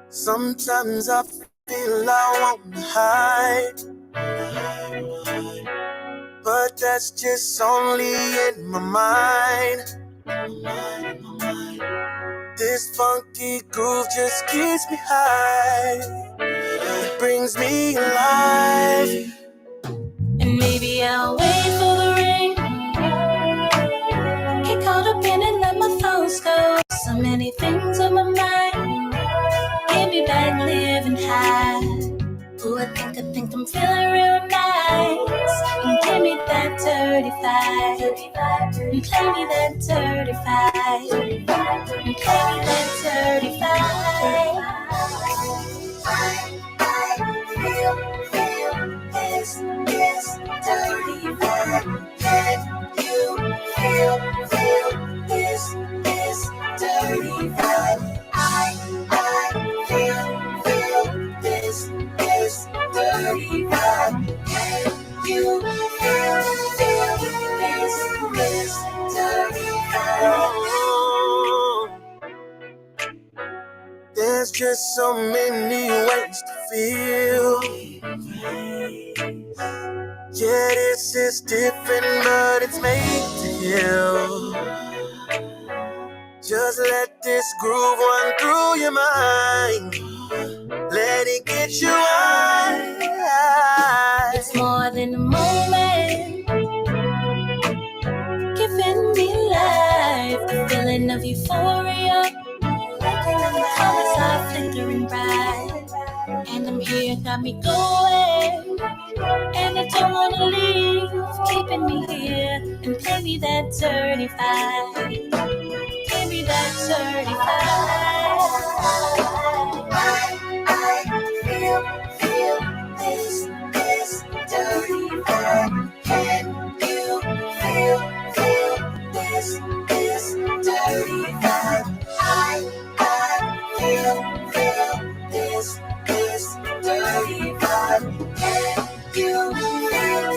Sometimes I feel I wanna hide, but that's just only in my mind. This funky groove just keeps me high. It brings me alive. And maybe I'll wait for the ring. Get caught up in it, let my thoughts go. So many things on my mind. Get me back living high. Ooh, I think I'm feeling real nice. And give me that 35. And play me that 35. And play me that 35. Feel this 35. Can you feel this 35? I feel this 35. Can you feel this 35? There's just so many ways to feel. Yeah, this is different, but it's made to heal. Just let this groove run through your mind. Let it get you high. It's more than a moment, giving me life. The feeling of euphoria, colors are flickering bright. And I'm here, got me going. And I don't wanna leave, keeping me here. And play me that 35. Play me that 35. I feel this 35. Can you feel this 35? I feel this 35. Can you feel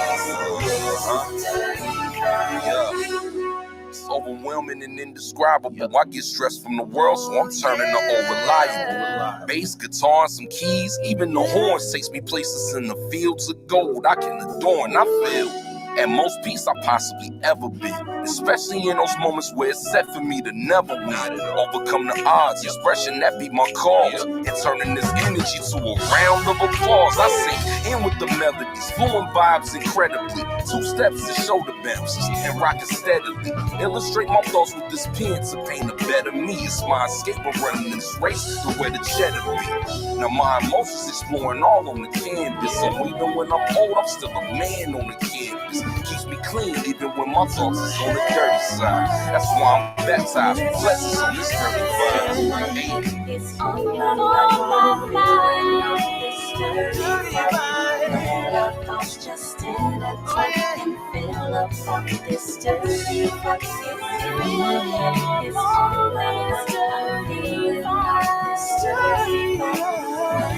this 35? It's overwhelming and indescribable. I get stressed from the world, so I'm turning to unreliable. Bass, guitar, and some keys, even the horns takes me places in the fields of gold I can adorn. I feel at most peace I possibly ever been, especially in those moments where it's set for me to never win. Overcome the odds, expression that be my cause, and turning this energy to a round of applause. I sing in with the melodies, flowing vibes incredibly. 2 steps to shoulder bounces and rocking steadily. Illustrate my thoughts with this pen to paint a better me. It's my escape of running this race to where the cheddar be. Now my emotions exploring all on the canvas, so even when I'm old, I'm still a man on the canvas. Keeps me clean even when my thoughts is on the dirty side. That's why I'm baptized with blessings on this 35. It's on my mind. This 35. Let our thoughts just intertwine and fill up on this 35. It's always 35.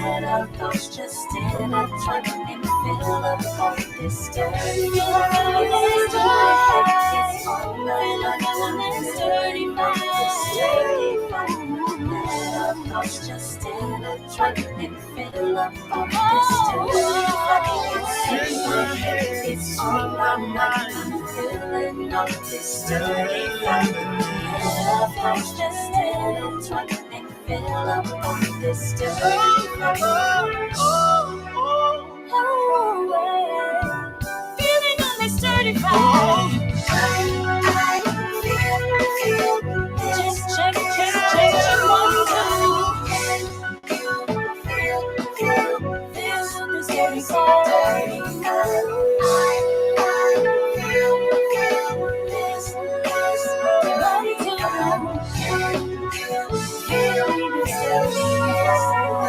Let our thoughts just intertwine and fill up on this 35. It's always 35. Let our thoughts just intertwine and fill up on this 35. It's on my mind. I'm feeling up this 35. Let our thoughts just intertwine and fill up on this 35. Feeling on this 35. I feel just check 1, 2. Can you feel this 35? I feel this 35.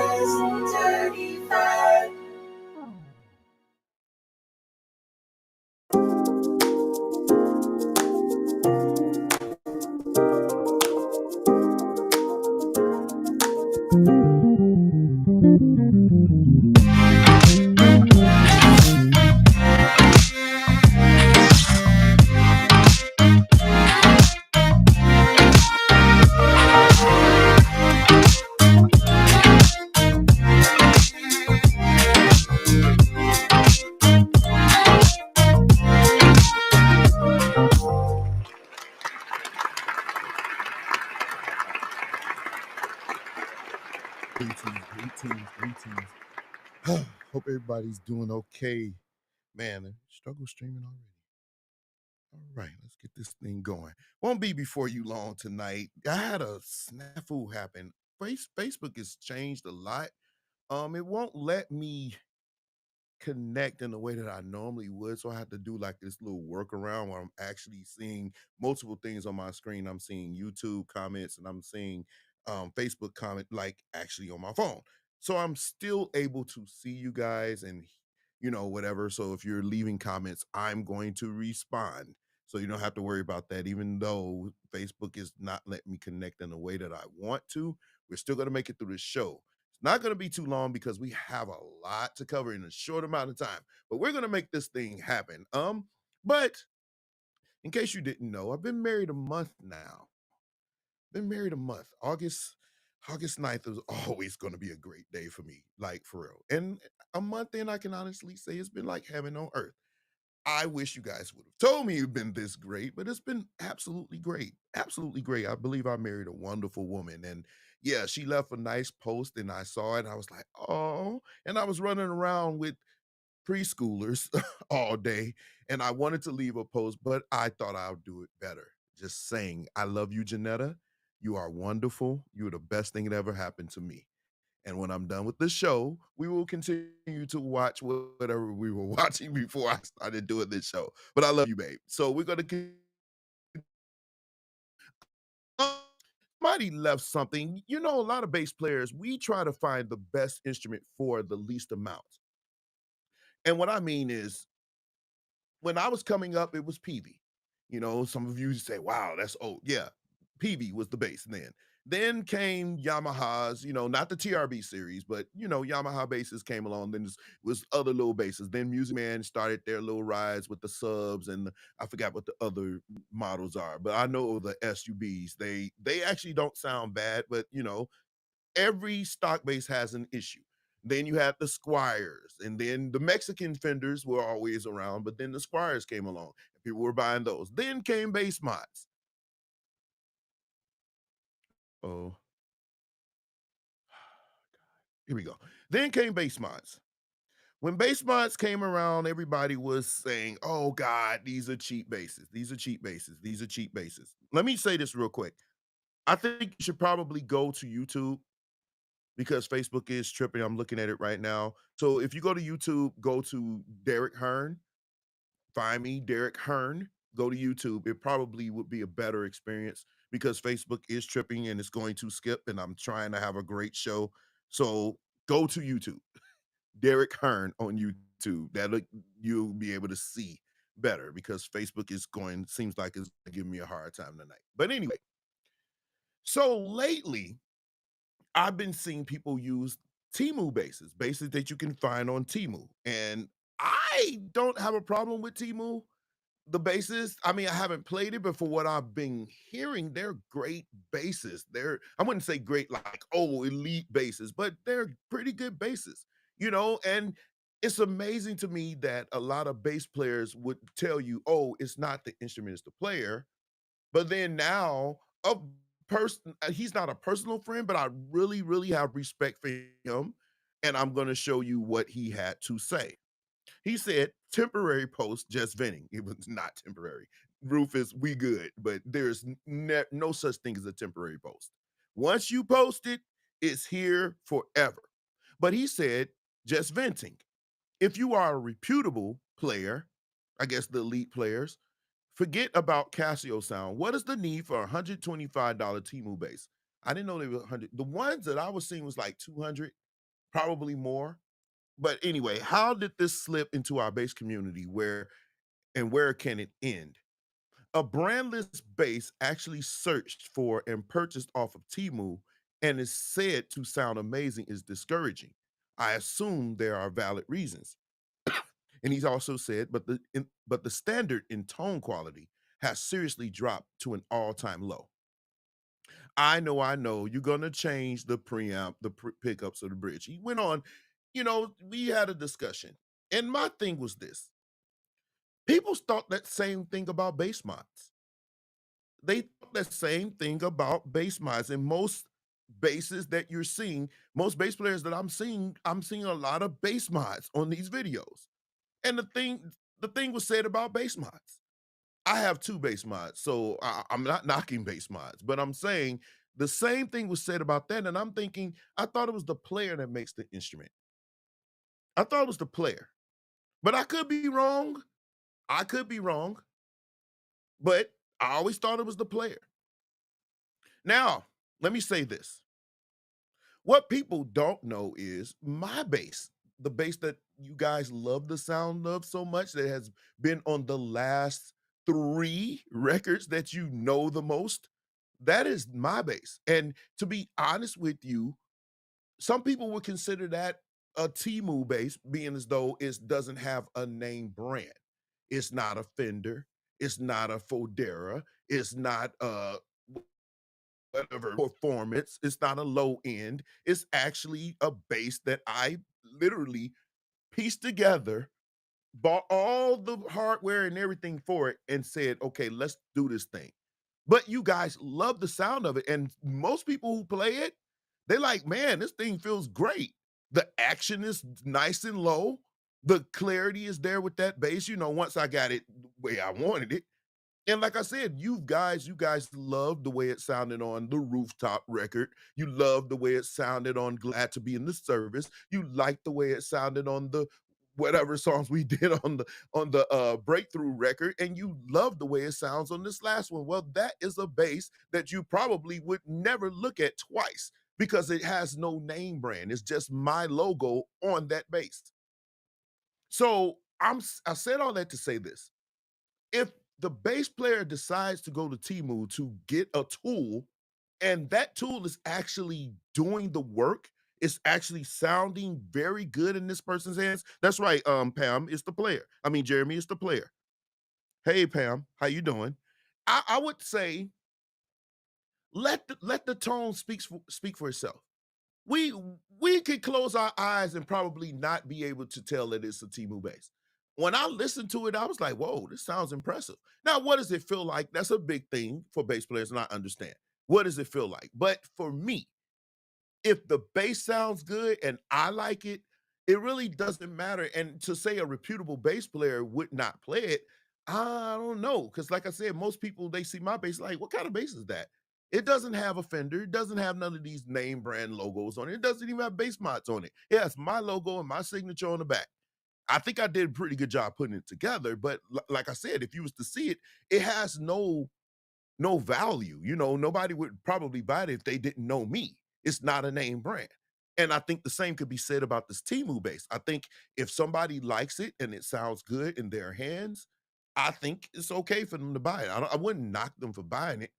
Greetings. Hope everybody's doing okay. Man, struggle streaming already. All right, let's get this thing going. Won't be before you long tonight. I had a snafu happen. Facebook has changed a lot. It won't let me connect in the way that I normally would. So I have to do like this little workaround where I'm actually seeing multiple things on my screen. I'm seeing YouTube comments and I'm seeing Facebook comment like actually on my phone. So I'm still able to see you guys and whatever. So if you're leaving comments, I'm going to respond. So you don't have to worry about that. Even though Facebook is not letting me connect in the way that I want to, we're still going to make it through the show. Not going to be too long because we have a lot to cover in a short amount of time, but we're going to make this thing happen. But in case you didn't know, I've been married a month now. Been married a month. August 9th is always going to be a great day for me, like for real. And a month in, I can honestly say it's been like heaven on earth. I wish you guys would have told me it'd been this great, but it's been absolutely great. Absolutely great. I believe I married a wonderful woman. And yeah, she left a nice post and I saw it. And I was like, oh, and I was running around with preschoolers all day and I wanted to leave a post, but I thought I would do it better. Just saying, I love you, Janetta. You are wonderful. You're the best thing that ever happened to me. And when I'm done with the show, we will continue to watch whatever we were watching before I started doing this show. But I love you, babe. So we're going to. Somebody left something. A lot of bass players, we try to find the best instrument for the least amount. And what I mean is, when I was coming up, it was Peavy. Some of you say, wow, that's old. Yeah, Peavy was the bass then. Then came Yamahas, not the TRB series, but Yamaha basses came along. Then was other little basses. Then Music Man started their little rides with the subs, and I forgot what the other models are, but I know the SUBs. They actually don't sound bad, but every stock bass has an issue. Then you had the Squires, and then the Mexican Fenders were always around, but then the Squires came along, and people were buying those. Then came bass mods. Oh, here we go. Then came bass mods. When bass mods came around, everybody was saying, oh God, these are cheap basses. These are cheap basses. These are cheap basses. Let me say this real quick. I think you should probably go to YouTube because Facebook is tripping. I'm looking at it right now. So if you go to YouTube, go to Derek Hearne, find me, Derek Hearne, go to YouTube. It probably would be a better experience because Facebook is tripping and it's going to skip, and I'm trying to have a great show. So go to YouTube, Derek Hearne on YouTube. That you'll be able to see better because Facebook is seems like it's giving me a hard time tonight. But anyway, so lately I've been seeing people use Temu bases that you can find on Temu. And I don't have a problem with Temu, the bases. I mean, I haven't played it, but for what I've been hearing, they're great bases. I wouldn't say great like, oh, elite bases, but they're pretty good bases, and it's amazing to me that a lot of bass players would tell you, oh, it's not the instrument, it's the player. But then now, a person, he's not a personal friend, but I really, really have respect for him. And I'm going to show you what he had to say. He said, temporary post, just venting. It was not temporary. Rufus, we good, but there's no such thing as a temporary post. Once you post it, it's here forever. But he said, just venting. If you are a reputable player, I guess the elite players, forget about Casio sound. What is the need for a $125 Temu bass? I didn't know they were 100. The ones that I was seeing was like 200, probably more. But anyway, how did this slip into our bass community? Where can it end? A brandless bass actually searched for and purchased off of Temu and is said to sound amazing is discouraging. I assume there are valid reasons. And he's also said, but the standard in tone quality has seriously dropped to an all-time low. I know, you're gonna change the preamp, the pickups of the bridge. He went on, we had a discussion, and my thing was this: people thought that same thing about bass mods. They thought that same thing about bass mods, and most basses that you're seeing, most bass players that I'm seeing a lot of bass mods on these videos. And the thing was said about bass mods. I have 2 bass mods, so I'm not knocking bass mods, but I'm saying the same thing was said about that, and I'm thinking, I thought it was the player that makes the instrument. I thought it was the player, but I could be wrong. I could be wrong, but I always thought it was the player. Now, let me say this. What people don't know is my bass, the bass that you guys love the sound of so much that has been on the last 3 records that you know the most, that is my bass. And to be honest with you, some people would consider that a Temu bass, being as though it doesn't have a name brand. It's not a Fender, it's not a Fodera, it's not whatever performance. It's not a low end. It's actually a bass that I literally pieced together, bought all the hardware and everything for it, and said, okay, let's do this thing. But you guys love the sound of it. And most people who play it, they're like, man, this thing feels great. The action is nice and low. The clarity is there with that bass. Once I got it the way I wanted it, and like I said, you guys love the way it sounded on the Rooftop record. You love the way it sounded on Glad to Be in the Service. You like the way it sounded on the whatever songs we did on the Breakthrough record, and you love the way it sounds on this last one. Well, that is a bass that you probably would never look at twice because it has no name brand. It's just my logo on that bass. So I said all that to say this: if the bass player decides to go to Timu to get a tool, and that tool is actually doing the work, it's actually sounding very good in this person's hands. That's right, Pam, it's the player. I mean, Jeremy, it's the player. Hey, Pam, how you doing? I would say let the tone speak for itself. we we could close our eyes and probably not be able to tell that it's a Timu bass. When I listened to it, I was like, whoa, this sounds impressive. Now, what does it feel like? That's a big thing for bass players, and I understand. What does it feel like? But for me, if the bass sounds good and I like it, it really doesn't matter. And to say a reputable bass player would not play it, I don't know. Because, like I said, most people they see my bass like, what kind of bass is that? It doesn't have a Fender. It doesn't have none of these name brand logos on it. It doesn't even have bass mods on it. It has my logo and my signature on the back. I think I did a pretty good job putting it together. But like I said, if you was to see it, it has no value. Nobody would probably buy it if they didn't know me. It's not a name brand. And I think the same could be said about this Timu base. I think if somebody likes it and it sounds good in their hands, I think it's okay for them to buy it. I wouldn't knock them for buying it.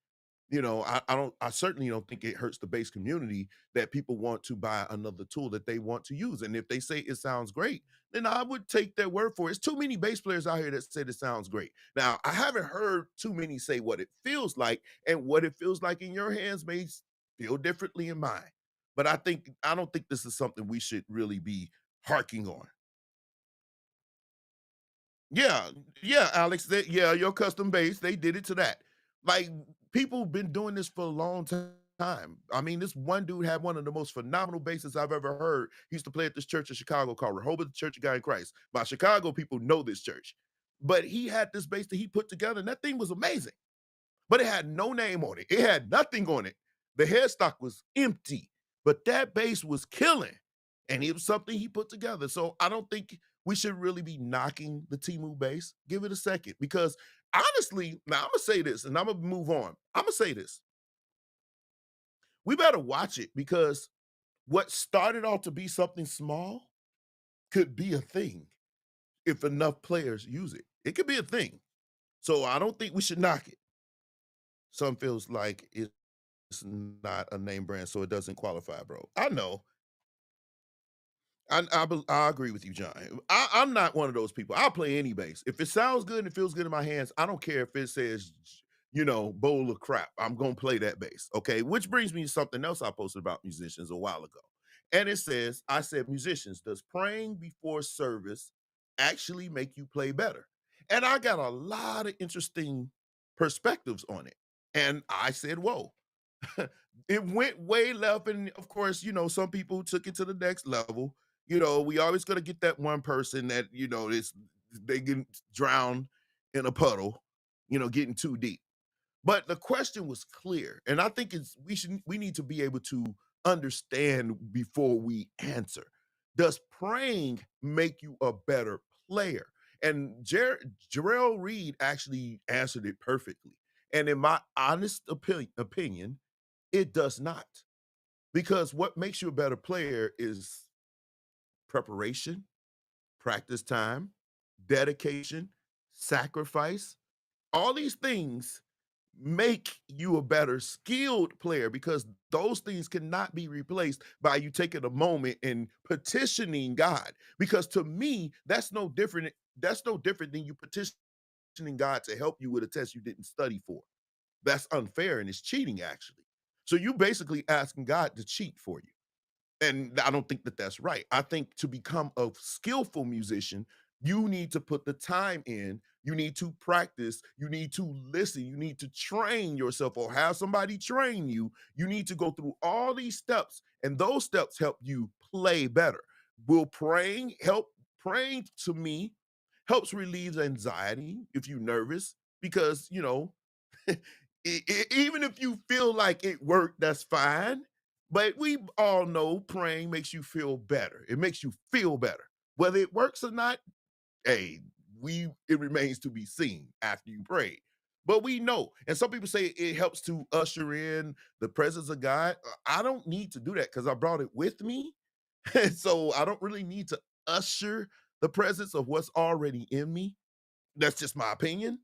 I certainly don't think it hurts the bass community that people want to buy another tool that they want to use. And if they say it sounds great, then I would take their word for it. It's too many bass players out here that said it sounds great. Now, I haven't heard too many say what it feels like, and what it feels like in your hands may feel differently in mine. But I don't think this is something we should really be harking on. Yeah, yeah, Alex. Yeah, your custom base, they did it to that. Like, people been doing this for a long time. I mean, this one dude had one of the most phenomenal basses I've ever heard. He used to play at this church in Chicago called Rehoboth Church of God in Christ. My Chicago people know this church. But he had this bass that he put together, and that thing was amazing, but it had no name on it. It had nothing on it. The headstock was empty, but that bass was killing. And it was something he put together. So I don't think we should really be knocking the Timu bass. Give it a second. Because honestly, now I'm gonna say this and I'm gonna move on. I'm gonna say this. We better watch it because what started off to be something small could be a thing if enough players use it. It could be a thing. So I don't think we should knock it. Some feels like it's not a name brand, so it doesn't qualify, bro. I know. I agree with you, John. I'm not one of those people. I'll play any bass. If it sounds good and it feels good in my hands, I don't care if it says, bowl of crap. I'm gonna play that bass. Okay. Which brings me to something else I posted about musicians a while ago. And it says, I said, musicians, does praying before service actually make you play better? And I got a lot of interesting perspectives on it. And I said, whoa. It went way left, and of course, some people took it to the next level. We always gonna get that one person that is they get drowned in a puddle, getting too deep. But the question was clear, and I think we need to be able to understand before we answer. Does praying make you a better player? And Jarrell Reed actually answered it perfectly. And in my honest opinion, it does not. Because what makes you a better player is preparation, practice time, dedication, sacrifice. All these things make you a better skilled player because those things cannot be replaced by you taking a moment and petitioning God. Because to me, that's no different. That's no different than you petitioning God to help you with a test you didn't study for. That's unfair and it's cheating, actually. So you basically asking God to cheat for you. And I don't think that that's right. I think to become a skillful musician, you need to put the time in. You need to practice. You need to listen. You need to train yourself or have somebody train you. You need to go through all these steps, and those steps help you play better. Will praying help? Praying to me helps relieve anxiety if you're nervous because, even if you feel like it worked, that's fine. But we all know praying makes you feel better. It makes you feel better. Whether it works or not, hey, it remains to be seen after you pray. But we know, and some people say it helps to usher in the presence of God. I don't need to do that because I brought it with me. So I don't really need to usher the presence of what's already in me. That's just my opinion.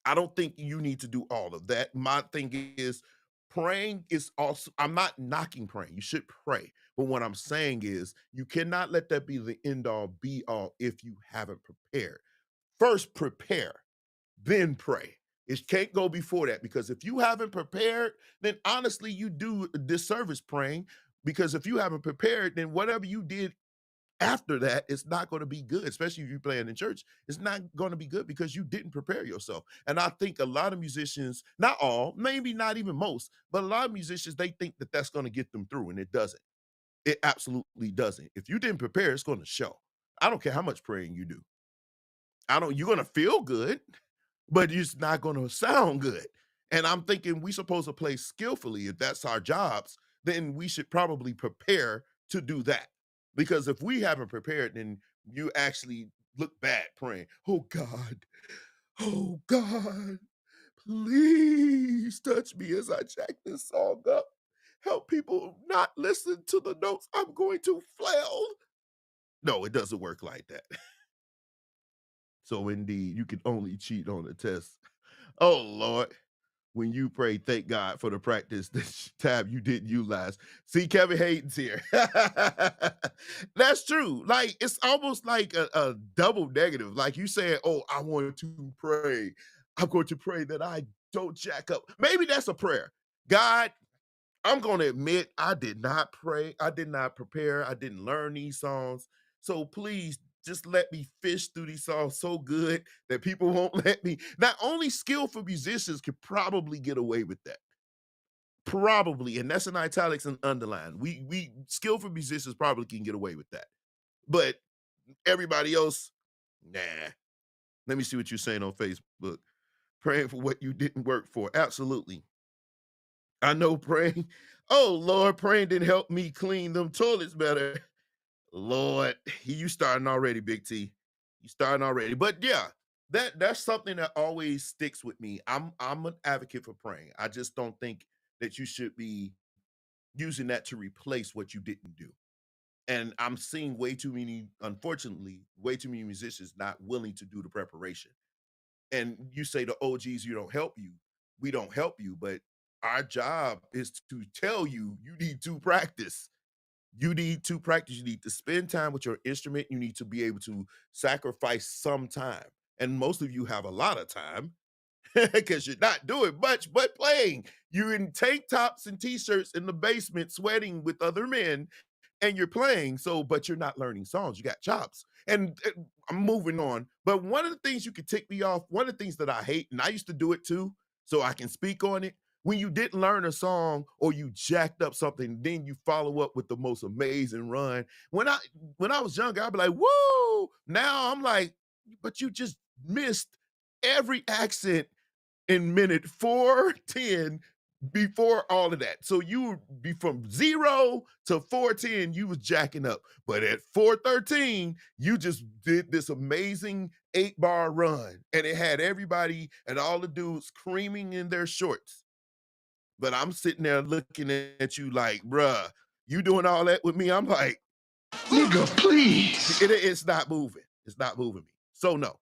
I don't think you need to do all of that. My thing is praying is also, I'm not knocking praying. You should pray. But what I'm saying is you cannot let that be the end all be all if you haven't prepared. First prepare, then pray. It can't go before that because if you haven't prepared, then honestly you do a disservice praying because if you haven't prepared, then whatever you did after that, it's not going to be good, especially if you're playing in church. It's not going to be good because you didn't prepare yourself. And I think a lot of musicians, not all, maybe not even most, but a lot of musicians, they think that that's going to get them through, and it doesn't. It absolutely doesn't. If you didn't prepare, it's going to show. I don't care how much praying you do. You're going to feel good, but it's not going to sound good. And I'm thinking we supposed to play skillfully. If that's our jobs, then we should probably prepare to do that. Because if we haven't prepared, then you actually look bad praying. Oh God, please touch me as I jack this song up. Help people not listen to the notes. I'm going to flail. No, it doesn't work like that. So indeed, you can only cheat on the test. Oh Lord. When you pray, thank God for the practice this tab you didn't utilize. See, Kevin Hayden's here. That's true. Like, it's almost like a double negative. Like you said, oh, I want to pray. I'm going to pray that I don't jack up. Maybe that's a prayer. God, I'm going to admit I did not pray. I did not prepare. I didn't learn these songs. So please just let me fish through these songs so good that people won't let me. Not only skillful musicians could probably get away with that. Probably, and that's in italics and underline. We skillful musicians probably can get away with that. But everybody else, nah. Let me see what you're saying on Facebook. Praying for what you didn't work for. Absolutely. I know praying. Oh Lord, praying didn't help me clean them toilets better. Lord, you starting already, Big T. You starting already. But yeah, that's something that always sticks with me. I'm an advocate for praying. I just don't think that you should be using that to replace what you didn't do. And I'm seeing way too many, unfortunately, way too many musicians not willing to do the preparation. And you say the OGs, you don't help you. We don't help you, but our job is to tell you you need to practice. You need to practice. You need to spend time with your instrument. You need to be able to sacrifice some time. And most of you have a lot of time because you're not doing much but playing. You're in tank tops and t-shirts in the basement sweating with other men and you're playing. So, but you're not learning songs. You got chops. And I'm moving on. But one of the things you could tick me off, one of the things that I hate, and I used to do it too, so I can speak on it. when you didn't learn a song or you jacked up something, then you follow up with the most amazing run. When I was younger, I'd be like, woo! Now I'm like, but you just missed every accent in minute 4:10 before all of that. So you would be from 0 to 4:10, you was jacking up. But at 4:13, you just did this amazing 8-bar run. And it had everybody and all the dudes screaming in their shorts. But I'm sitting there looking at you like, bruh, you doing all that with me? I'm like, nigga, please. It's not moving. It's not moving me. So no,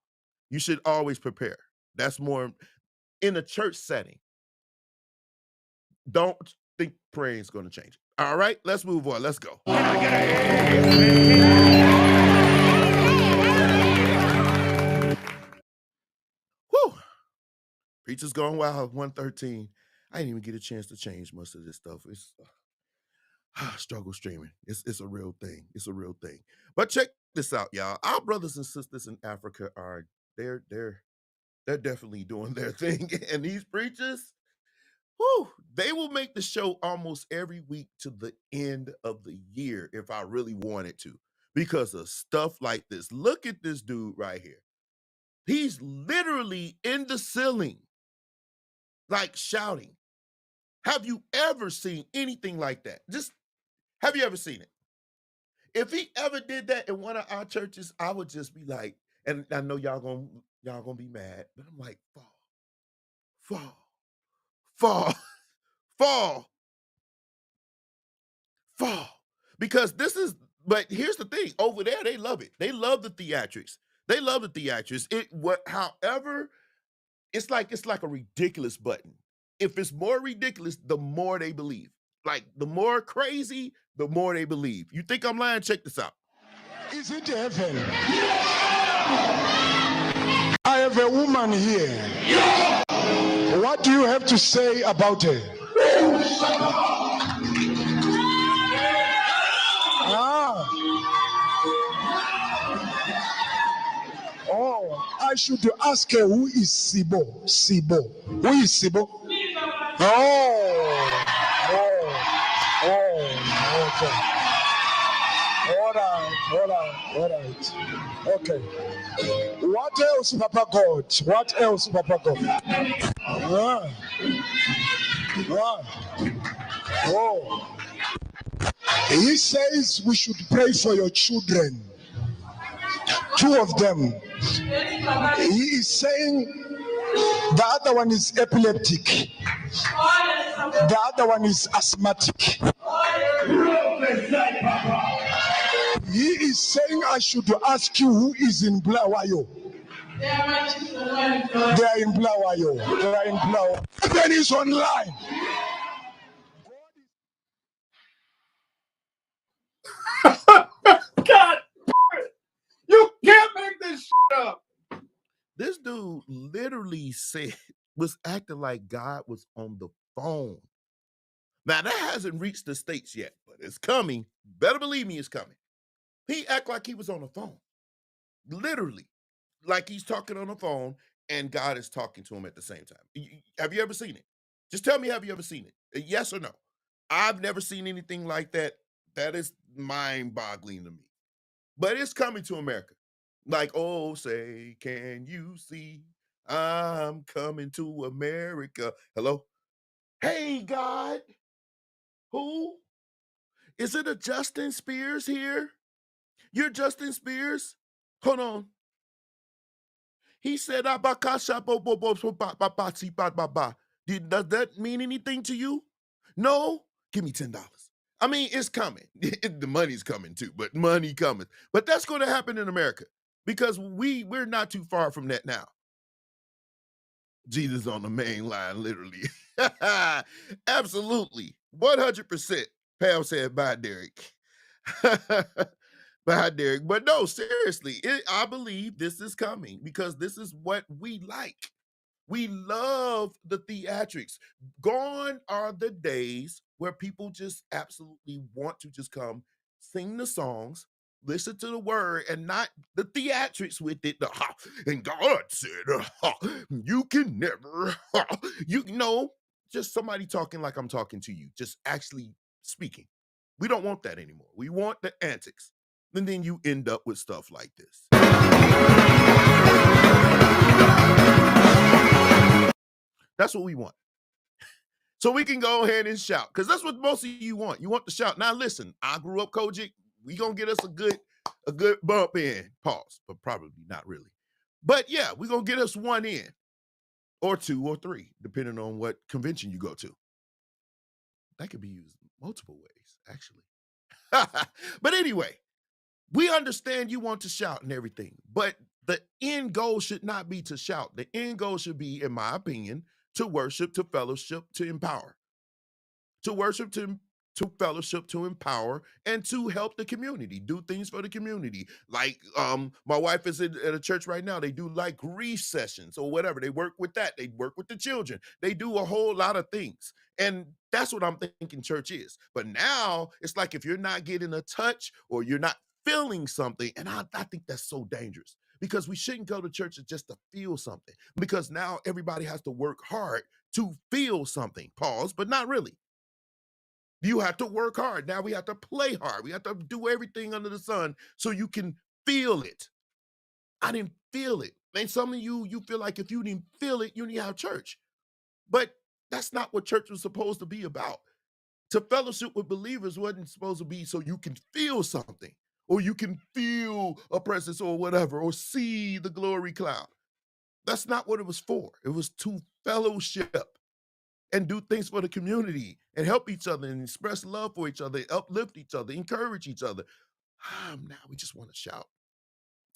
you should always prepare. That's more in a church setting. Don't think praying is going to change it. All right, let's move on. Let's go. Whew. Preacher's going wild, 113. I didn't even get a chance to change much of this stuff. It's struggle streaming. It's a real thing. It's a real thing. But check this out, y'all. Our brothers and sisters in Africa are they're definitely doing their thing. And these preachers, whew, they will make the show almost every week to the end of the year if I really wanted to, because of stuff like this. Look at this dude right here. He's literally in the ceiling, like shouting. Have you ever seen anything like that? Just, have you ever seen it? If he ever did that in one of our churches, I would just be like, and I know y'all gonna be mad, but I'm like, fall, fall. Because this is, but here's the thing, over there, they love it. They love the theatrics. However, it's like a ridiculous button. If it's more ridiculous, the more they believe. Like the more crazy, the more they believe. You think I'm lying? Check this out. Is it heaven? I have a woman here. What do you have to say about her? Oh, I should ask her, who is Sibo? Who is Sibo? Okay. All right. Okay. What else, Papa God? Oh. He says we should pray for your children. 2 of them. He is saying the other one is epileptic. The other one is asthmatic. He is saying I should ask you who is in Blawayo. They are in Blawayo. Heaven is online. God, you can't make this shit up. This dude literally was acting like God was on the phone. Now that hasn't reached the States yet, but it's coming. Better believe me, it's coming. He act like he was on the phone. Literally. Like he's talking on the phone and God is talking to him at the same time. Have you ever seen it? Just tell me, have you ever seen it? Yes or no? I've never seen anything like that. That is mind-boggling to me. But it's coming to America. Like, oh, say, can you see I'm coming to America? Hello? Hey, God. Who? Is it a Justin Spears here? You're Justin Spears? Hold on. He said, does that mean anything to you? No? Give me $10. I mean, it's coming. The money's coming too, but money coming. But that's going to happen in America because we're not too far from that now. Jesus on the main line, literally. Absolutely. 100%. Pam said, bye, Derek. Bye, Derek. But no, seriously, I believe this is coming because this is what we like. We love the theatrics. Gone are the days where people just absolutely want to just come sing the songs, listen to the word, and not the theatrics with it. And God said, you can never, you know. just somebody talking like I'm talking to you, just actually speaking. We don't want that anymore. We want the antics. And then you end up with stuff like this. That's what we want. So we can go ahead and shout, because that's what most of you want. You want to shout. Now listen, I grew up Kojic. We gonna get us a good bump in. Pause, but probably not really. But yeah, we're gonna get us one in, or two, or three, depending on what convention you go to. That could be used multiple ways, actually. But anyway, we understand you want to shout and everything, but the end goal should not be to shout. The end goal should be, in my opinion, to worship, to fellowship, to empower. To worship, to fellowship, to empower, and to help the community, do things for the community. Like my wife is at a church right now. They do like grief sessions or whatever. They work with that. They work with the children. They do a whole lot of things. And that's what I'm thinking church is. But now it's like if you're not getting a touch or you're not feeling something, and I think that's so dangerous, because we shouldn't go to church just to feel something, because now everybody has to work hard to feel something. Pause, but not really. You have to work hard. Now we have to play hard. We have to do everything under the sun so you can feel it. I didn't feel it. And some of you feel like if you didn't feel it, you didn't have church. But that's not what church was supposed to be about. To fellowship with believers wasn't supposed to be so you can feel something, or you can feel a presence or whatever, or see the glory cloud. That's not what it was for. It was to fellowship and do things for the community and help each other and express love for each other, uplift each other, encourage each other. Now we just want to shout,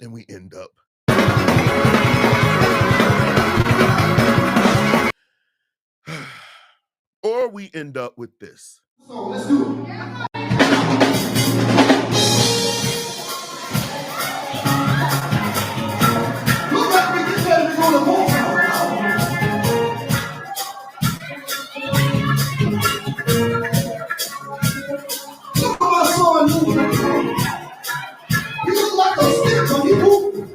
and we end up. Or we end up with this. So let's do it. Look like we get ready to go to war. Look at my son moving. He look like a stick when he moving.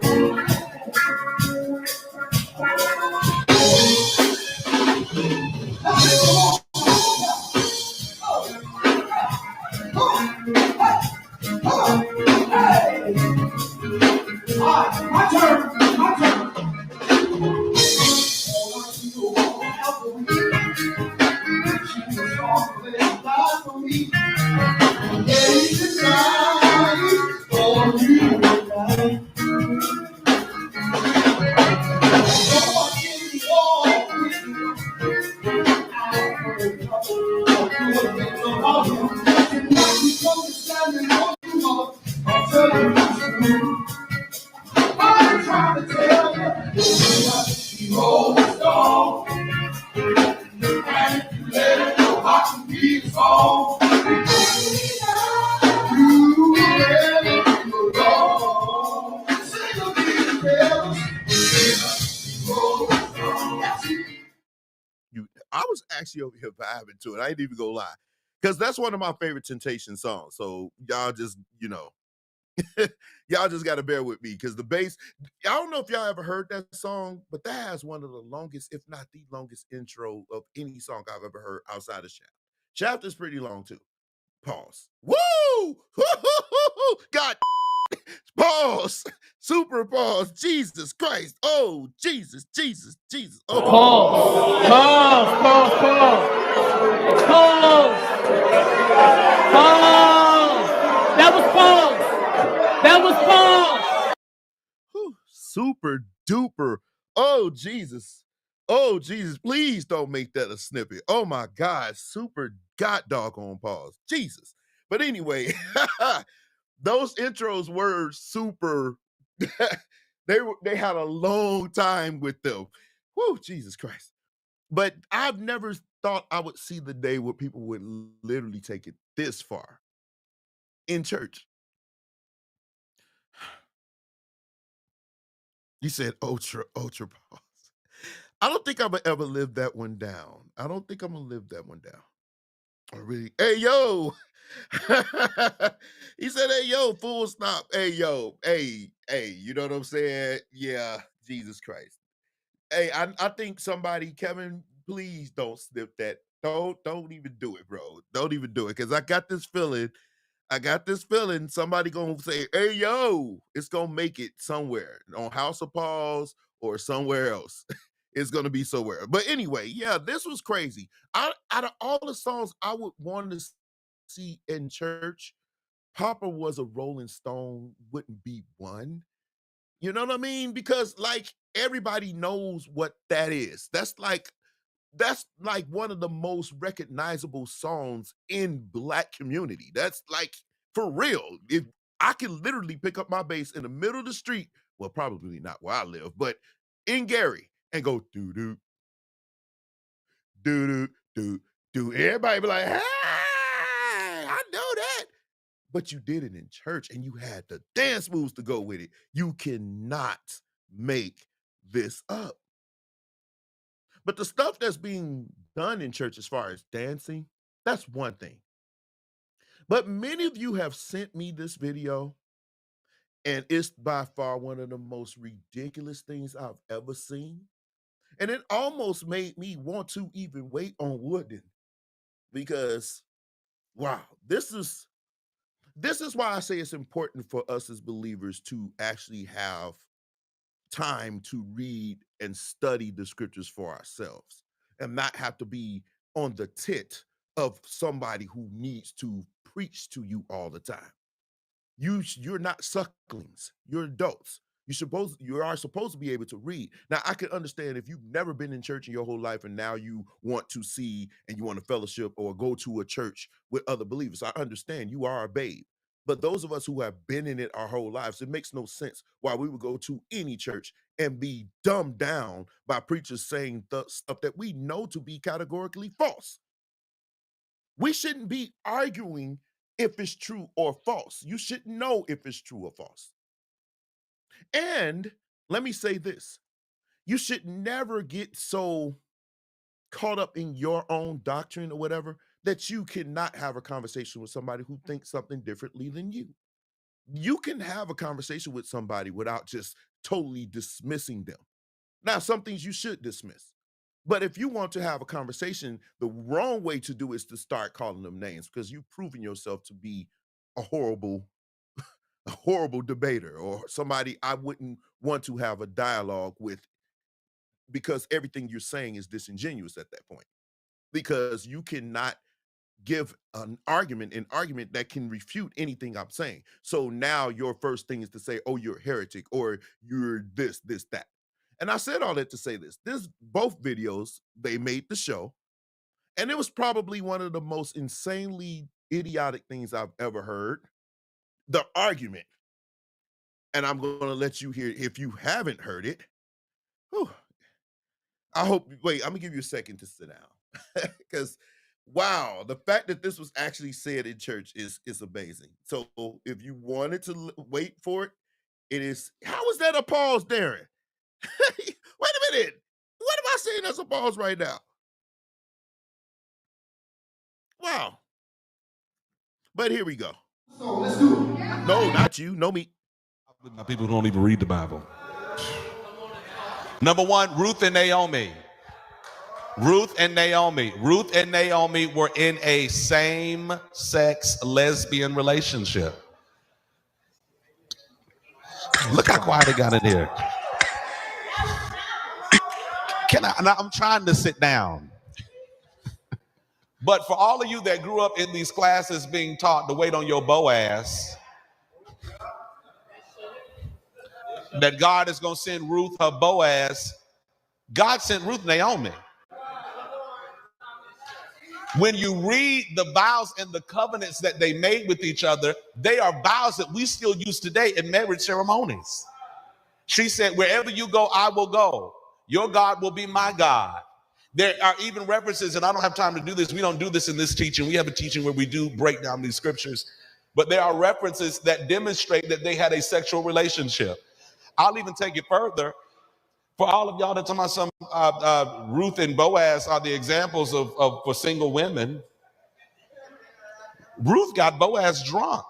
My turn. I'm trying to tell you, he rolls the stone, and if you let it go, I can be the song. You let it go, sing a big bells, he rolls the stone. I was actually over here vibing to it. I ain't even gonna lie, because that's one of my favorite Temptation songs. So y'all just, y'all just got to bear with me, because the bass, I don't know if y'all ever heard that song, but that has one of the longest, if not the longest intro of any song I've ever heard outside of Shaft. Shaft is pretty long too. Pause. Woo! God. Pause. Super pause. Jesus Christ. Oh, Jesus. Oh. Pause. That was pause. Whew. Super duper. Oh, Jesus. Oh, Jesus. Please don't make that a snippet. Oh, my God. Super god doggone pause. Jesus. But anyway, those intros were super. They had a long time with them. Whew, Jesus Christ. But I've never thought I would see the day where people would literally take it this far in church. You said ultra pause. I don't think I'm gonna ever live that one down. I don't think I'm gonna live that one down. Oh, really? Hey, yo. He said, hey, yo, full stop. Hey, yo. Hey, you know what I'm saying? Yeah, Jesus Christ. Hey, I think somebody, Kevin please don't snip that. Don't even do it, bro. Don't even do it. Because I got this feeling somebody gonna say, hey, yo, it's gonna make it somewhere on House of Paws or somewhere else. It's gonna be somewhere. But anyway, yeah, this was crazy. Out of all the songs I would want to see in church, Papa Was a Rolling Stone wouldn't be one. You know what I mean? Because like everybody knows what that is. That's like one of the most recognizable songs in Black community. That's like for real. If I can literally pick up my bass in the middle of the street, well, probably not where I live, but in Gary and go doo doo doo doo doo doo. Everybody be like, hey, I know that. But you did it in church and you had the dance moves to go with it. You cannot make this up. But the stuff that's being done in church as far as dancing, that's one thing. But many of you have sent me this video, and it's by far one of the most ridiculous things I've ever seen. And it almost made me want to even wait on Wooden because, wow, this is why I say it's important for us as believers to actually have time to read and study the scriptures for ourselves and not have to be on the tit of somebody who needs to preach to you all the time. You're not sucklings, you're adults. You are supposed to be able to read. Now I can understand if you've never been in church in your whole life and now you want to see and you want to fellowship or go to a church with other believers. I understand you are a babe. But those of us who have been in it our whole lives, it makes no sense why we would go to any church and be dumbed down by preachers saying the stuff that we know to be categorically false. We shouldn't be arguing if it's true or false. You should know if it's true or false. And let me say this, you should never get so caught up in your own doctrine or whatever that you cannot have a conversation with somebody who thinks something differently than you. You can have a conversation with somebody without just totally dismissing them. Now, some things you should dismiss. But if you want to have a conversation, the wrong way to do is to start calling them names because you've proven yourself to be a horrible debater or somebody I wouldn't want to have a dialogue with because everything you're saying is disingenuous at that point. Because you cannot give an argument that can refute anything I'm saying. So now your first thing is to say, oh, you're a heretic or you're this, that. And I said all that to say this. Both videos, they made the show. And it was probably one of the most insanely idiotic things I've ever heard. The argument. And I'm going to let you hear it if you haven't heard it. Whew. I'm going to give you a second to sit down. Because wow, the fact that this was actually said in church is amazing. So if you wanted to wait for it, it is. How is that a pause, Darren? Wait a minute. What am I saying that's a pause right now? Wow. But here we go. So let's do it. No, not you. No, me. My people don't even read the Bible. Number one, Ruth and Naomi. Ruth and Naomi were in a same-sex lesbian relationship. Look how quiet it got in here. I'm trying to sit down. But for all of you that grew up in these classes being taught to wait on your Boaz, that God is going to send Ruth her Boaz, God sent Ruth Naomi. When you read the vows and the covenants that they made with each other, they are vows that we still use today in marriage ceremonies. She said, wherever you go, I will go. Your God will be my God. There are even references, and I don't have time to do this. We don't do this in this teaching. We have a teaching where we do break down these scriptures. But there are references that demonstrate that they had a sexual relationship. I'll even take it further. For all of y'all that talking about some Ruth and Boaz are the examples of for single women. Ruth got Boaz drunk.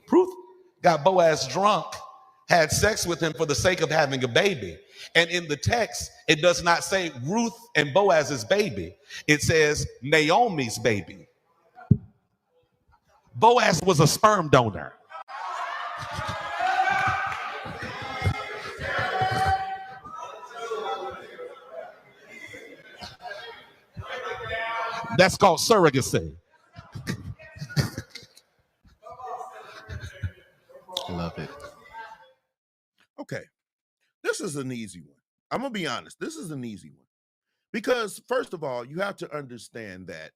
Ruth got Boaz drunk had sex with him for the sake of having a baby. And in the text, it does not say Ruth and Boaz's baby. It says Naomi's baby. Boaz was a sperm donor. That's called surrogacy. Love it. Okay, this is an easy one. I'm gonna be honest. This is an easy one because first of all, you have to understand that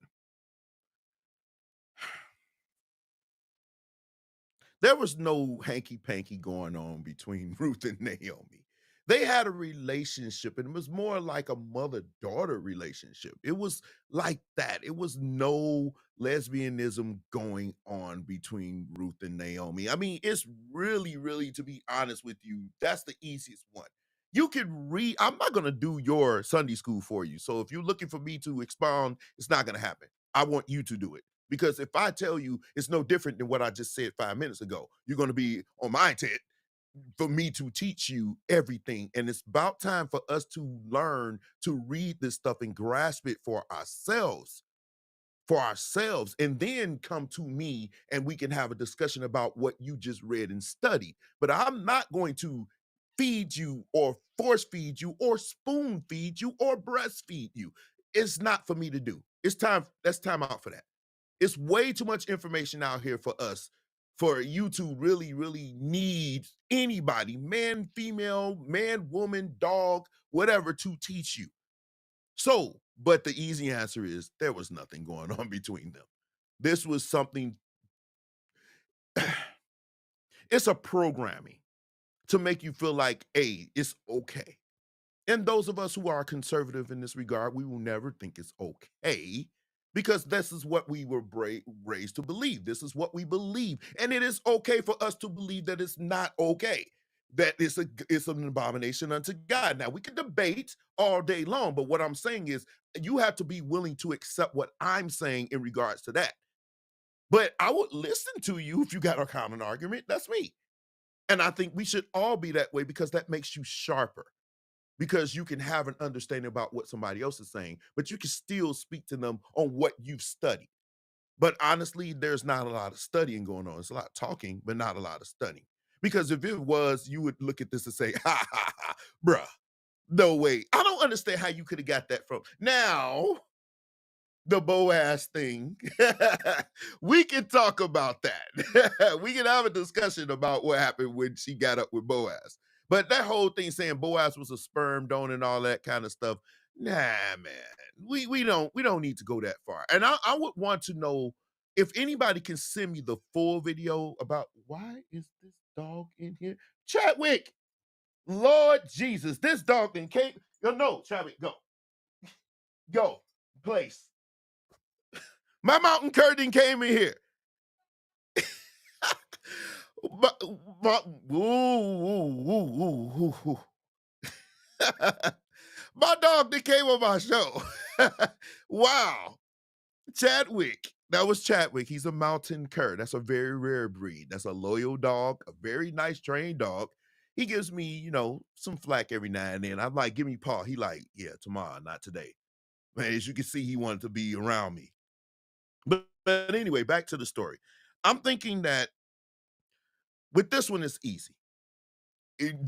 there was no hanky-panky going on between Ruth and Naomi. They had a relationship, and it was more like a mother-daughter relationship. It was like that. It was no lesbianism going on between Ruth and Naomi. I mean, it's really, really, to be honest with you, that's the easiest one. You can read, I'm not going to do your Sunday school for you. So if you're looking for me to expound, it's not going to happen. I want you to do it. Because if I tell you it's no different than what I just said 5 minutes ago, you're going to be on my tit for me to teach you everything. And it's about time for us to learn to read this stuff and grasp it for ourselves, and then come to me and we can have a discussion about what you just read and studied. But I'm not going to feed you or force feed you or spoon feed you or breastfeed you. It's not for me to do. That's time out for that. It's way too much information out here for us, for you to really, really need anybody, man, female, man, woman, dog, whatever, to teach you. So, but the easy answer is there was nothing going on between them. This was something, it's a programming to make you feel like, hey, it's okay. And those of us who are conservative in this regard, we will never think it's okay because this is what we were raised to believe. This is what we believe. And it is okay for us to believe that it's not okay, that it's an abomination unto God. Now, we can debate all day long, but what I'm saying is you have to be willing to accept what I'm saying in regards to that. But I would listen to you if you got a common argument. That's me. And I think we should all be that way because that makes you sharper. Because you can have an understanding about what somebody else is saying, but you can still speak to them on what you've studied. But honestly, there's not a lot of studying going on. It's a lot of talking, but not a lot of studying. Because if it was, you would look at this and say, ha, ha, ha, bruh, no way. I don't understand how you could have got that from. Now, the Boaz thing, we can talk about that. We can have a discussion about what happened when she got up with Boaz. But that whole thing saying Boaz was a sperm donor and all that kind of stuff, nah, man, we don't need to go that far. And I would want to know if anybody can send me the full video about why is this dog in here? Chadwick, Lord Jesus, this dog then came. No, Chadwick, go, place. My mountain curtain came in here. My dog that came on my show. Wow. Chadwick. That was Chadwick. He's a mountain cur. That's a very rare breed. That's a loyal dog, a very nice trained dog. He gives me, some flack every now and then. I'm like, give me paw. He like, yeah, tomorrow, not today. Man, as you can see, he wanted to be around me. But anyway, back to the story. I'm thinking that with this one, it's easy.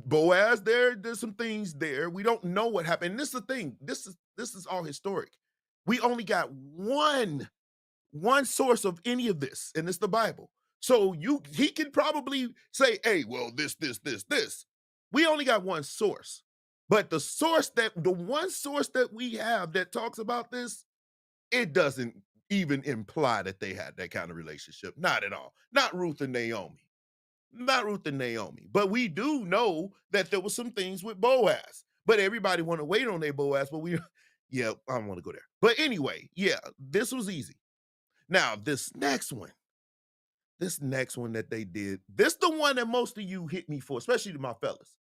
Boaz, there's some things there. We don't know what happened. And this is the thing. This is all historic. We only got one source of any of this, and it's the Bible. So he can probably say, hey, well, this. We only got one source. But the one source that we have that talks about this, it doesn't even imply that they had that kind of relationship. Not at all. Not Ruth and Naomi. But we do know that there was some things with Boaz. But everybody want to wait on their Boaz, but I don't want to go there. But anyway, yeah, this was easy. Now, this next one that they did, this the one that most of you hit me for, especially to my fellas,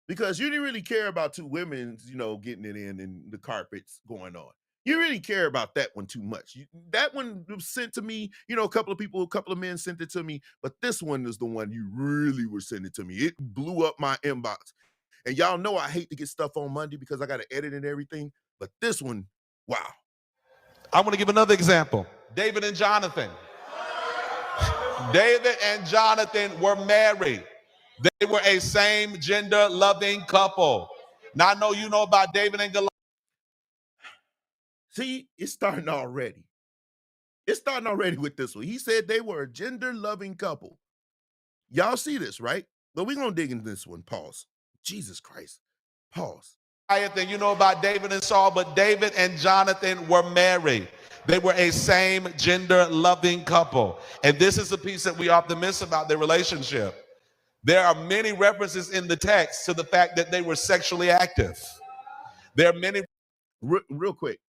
because you didn't really care about two women, getting it in and the carpets going on. You really care about that one too much. That one was sent to me, a couple of men sent it to me, but this one is the one you really were sending to me. It blew up my inbox. And y'all know I hate to get stuff on Monday because I got to edit and everything, but this one, wow. I want to give another example. David and Jonathan. David and Jonathan were married. They were a same gender loving couple. Now I know you know about David and Goliath. See, it's starting already. It's starting already with this one. He said they were a gender loving couple. Y'all see this, right? But we're going to dig into this one. Pause. Jesus Christ. Pause. And you know about David and Saul, but David and Jonathan were married. They were a same gender loving couple. And this is the piece that we often miss about their relationship. There are many references in the text to the fact that they were sexually active. There are many. Real quick.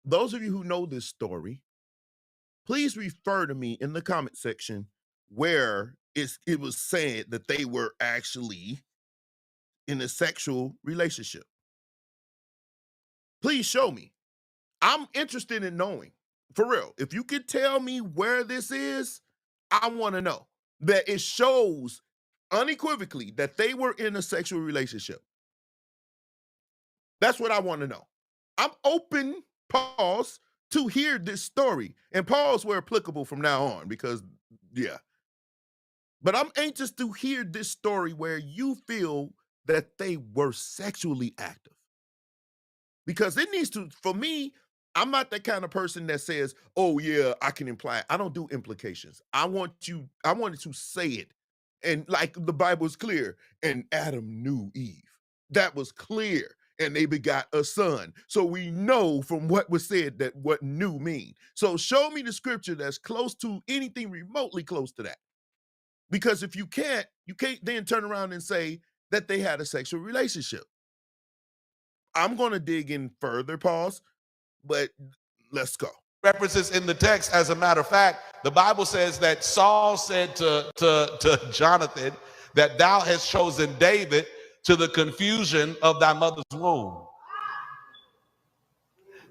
Those of you who know this story, please refer to me in the comment section where it was said that they were actually in a sexual relationship. Please show me. I'm interested in knowing. For real. If you could tell me where this is, I want to know that it shows unequivocally that they were in a sexual relationship. That's what I want to know. I'm open, pause, to hear this story. And pause where applicable from now on because, yeah. But I'm anxious to hear this story where you feel that they were sexually active. Because it needs to, for me, I'm not that kind of person that says, oh yeah, I can imply it. I don't do implications. I wanted to say it. And like the Bible is clear, and Adam knew Eve. That was clear. And they begot a son. So we know from what was said that what knew mean. So show me the scripture that's close to anything remotely close to that. Because if you can't then turn around and say that they had a sexual relationship. I'm going to dig in further, pause, but let's go. References in the text. As a matter of fact, the Bible says that Saul said to Jonathan that thou hast chosen David to the confusion of thy mother's womb.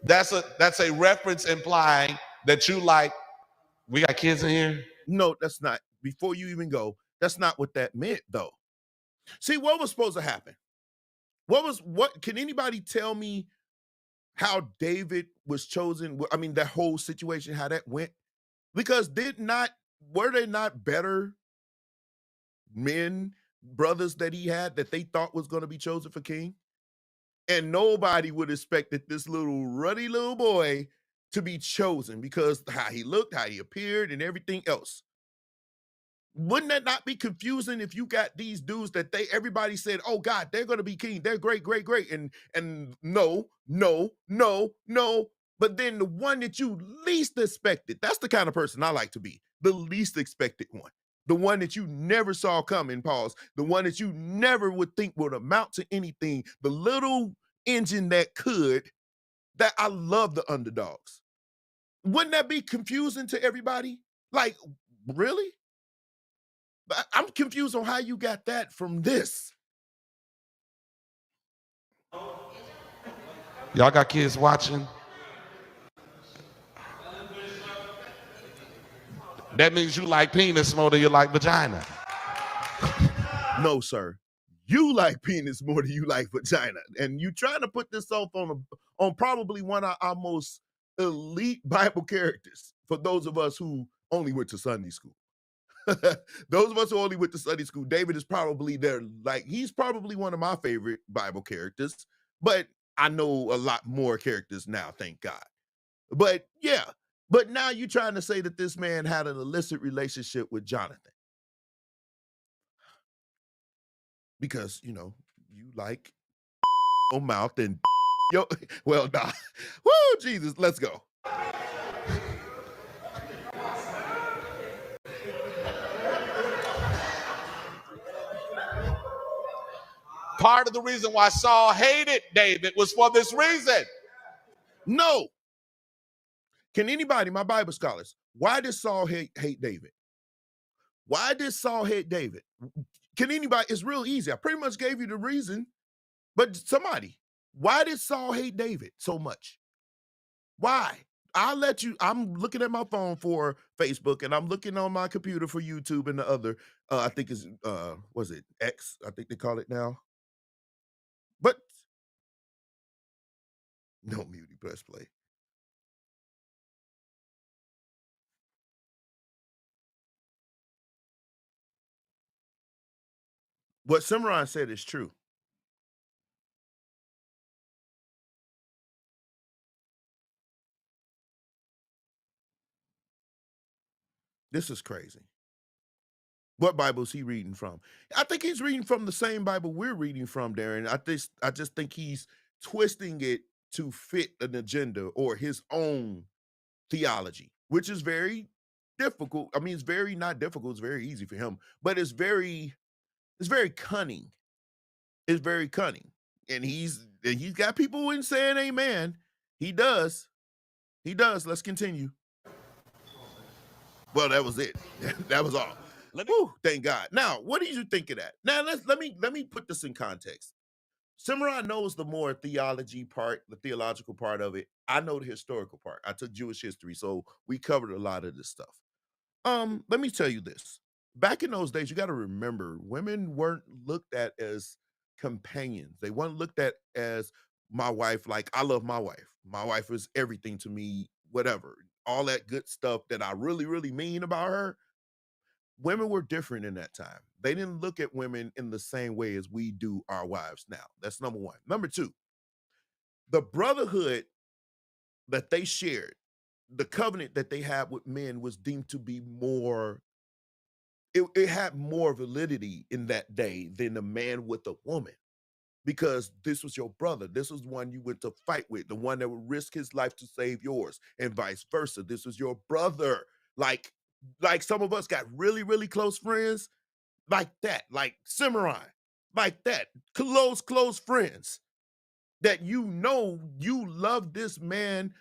That's a reference implying that you like, we got kids in here? No, that's not. Before you even go, that's not what that meant, though. See, what was supposed to happen? What can anybody tell me how David was chosen? I mean, that whole situation, how that went? Because were they not better men, brothers that he had that they thought was going to be chosen for king? And nobody would expected this little ruddy little boy to be chosen because how he looked, how he appeared, and everything else. Wouldn't that not be confusing if you got these dudes that everybody said, oh God, they're going to be king. They're great, great, great. And no. But then the one that you least expected, that's the kind of person I like to be. The least expected one. The one that you never saw coming, pause. The one that you never would think would amount to anything. The little engine that I love the underdogs. Wouldn't that be confusing to everybody? Like, really? I'm confused on how you got that from this. Y'all got kids watching? That means you like penis more than you like vagina. No, sir. You like penis more than you like vagina. And you trying to put this off on probably one of our most elite Bible characters for those of us who only went to Sunday school. Those of us who only went to Sunday school, David is probably he's probably one of my favorite Bible characters, but I know a lot more characters now, thank God. But yeah, but now you're trying to say that this man had an illicit relationship with Jonathan. Because, you like mouth and well, nah. Woo, Jesus, let's go. Part of the reason why Saul hated David was for this reason. No. Can anybody, my Bible scholars, why did Saul hate David? Why did Saul hate David? Can anybody? It's real easy. I pretty much gave you the reason, but somebody, Why did Saul hate David so much? Why? I'll let you. I'm looking at my phone for Facebook, and I'm looking on my computer for YouTube and the other. I think is was it X? I think they call it now. But no, Muty, press play. What Cimarron said is true. This is crazy. What Bible is he reading from? I think he's reading from the same Bible we're reading from, Darren. I just think he's twisting it to fit an agenda or his own theology, which is very difficult. I mean, it's very not difficult, it's very easy for him, but it's very cunning. It's very cunning. And he's got people in saying amen. He does. He does. Let's continue. Well, that was it. That was all. Whew, thank God. Now, what do you think of that? Now, let me put this in context. Cimarron knows the more theology part, the theological part of it. I know the historical part. I took Jewish history, so we covered a lot of this stuff. Let me tell you this. Back in those days, you got to remember, women weren't looked at as companions. They weren't looked at as my wife. Like, I love my wife. My wife is everything to me, whatever. All that good stuff that I really, really mean about her. Women were different in that time. They didn't look at women in the same way as we do our wives now. That's number one. Number two, the brotherhood that they shared, the covenant that they had with men was deemed to be more, it had more validity in that day than a man with a woman, because this was your brother. This was the one you went to fight with, the one that would risk his life to save yours, and vice versa. This was your brother. Like some of us got really, really close friends like that, like Cimarron, like that, close friends that you love this man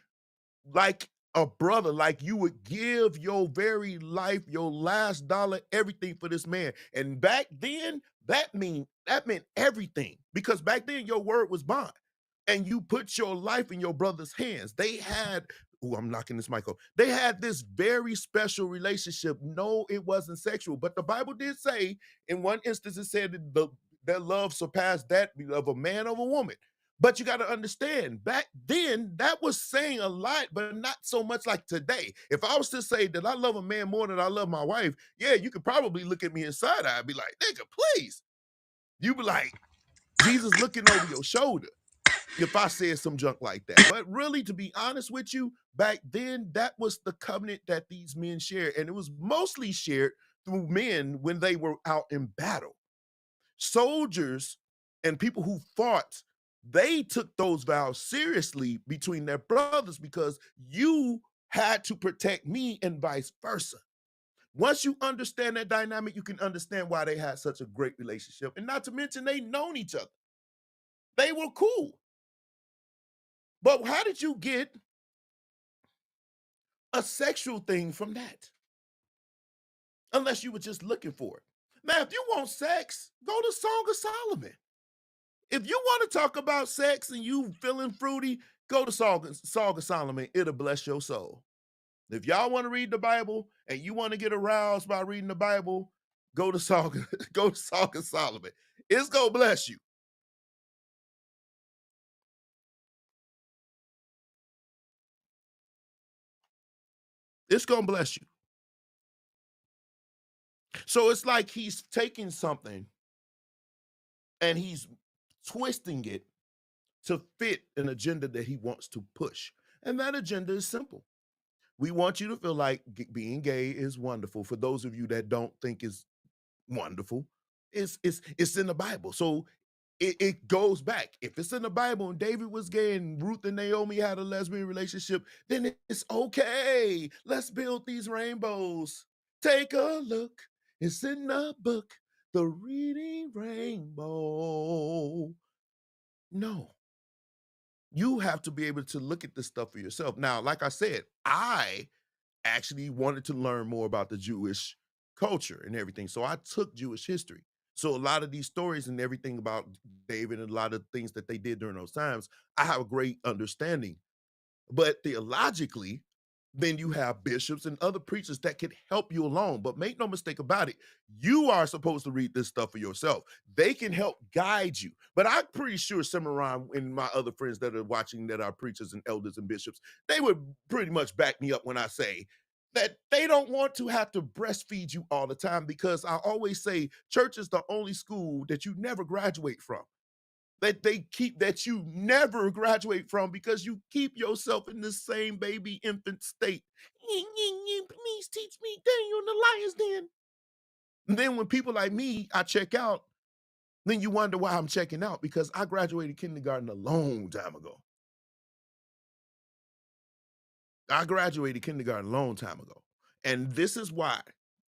like a brother, like you would give your very life, your last dollar, everything for this man. And back then, that meant everything, because back then your word was bond, and you put your life in your brother's hands. They had, oh, I'm knocking this mic off. They had this very special relationship. No, it wasn't sexual, but the Bible did say in one instance it said that love surpassed that of a man of a woman. But you got to understand, back then, that was saying a lot, but not so much like today. If I was to say that I love a man more than I love my wife, yeah, you could probably look at me inside eye and be like, nigga, please. You be like, Jesus looking over your shoulder if I said some junk like that. But really, to be honest with you, back then, that was the covenant that these men shared. And it was mostly shared through men when they were out in battle. Soldiers and people who fought, they took those vows seriously between their brothers, because you had to protect me and vice versa. Once you understand that dynamic, you can understand why they had such a great relationship. And not to mention, they known each other. They were cool. But how did you get a sexual thing from that? Unless you were just looking for it. Now, if you want sex, go to Song of Solomon. If you want to talk about sex and you feeling fruity, go to Song of Solomon. It'll bless your soul. If y'all want to read the Bible and you want to get aroused by reading the Bible, go to Song of Solomon. It's gonna bless you. It's gonna bless you. So it's like he's taking something and he's twisting it to fit an agenda that he wants to push. And that agenda is simple. We want you to feel like being gay is wonderful. For those of you that don't think it's wonderful, it's in the Bible. So it goes back. If it's in the Bible and David was gay and Ruth and Naomi had a lesbian relationship, then it's okay. Let's build these rainbows. Take a look. It's in the book, the reading rainbow. No. You have to be able to look at this stuff for yourself. Now, like I said, I actually wanted to learn more about the Jewish culture and everything. So I took Jewish history. So a lot of these stories and everything about David and a lot of things that they did during those times, I have a great understanding. But theologically, then you have bishops and other preachers that can help you along. But make no mistake about it, you are supposed to read this stuff for yourself. They can help guide you. But I'm pretty sure Cimarron and my other friends that are watching that are preachers and elders and bishops, they would pretty much back me up when I say that they don't want to have to breastfeed you all the time, because I always say church is the only school that you never graduate from, that you never graduate from, because you keep yourself in the same baby infant state. Please teach me Daniel in the lion's den. And then when people like me, I check out, then you wonder why I'm checking out, because I graduated kindergarten a long time ago. I graduated kindergarten a long time ago. And this is why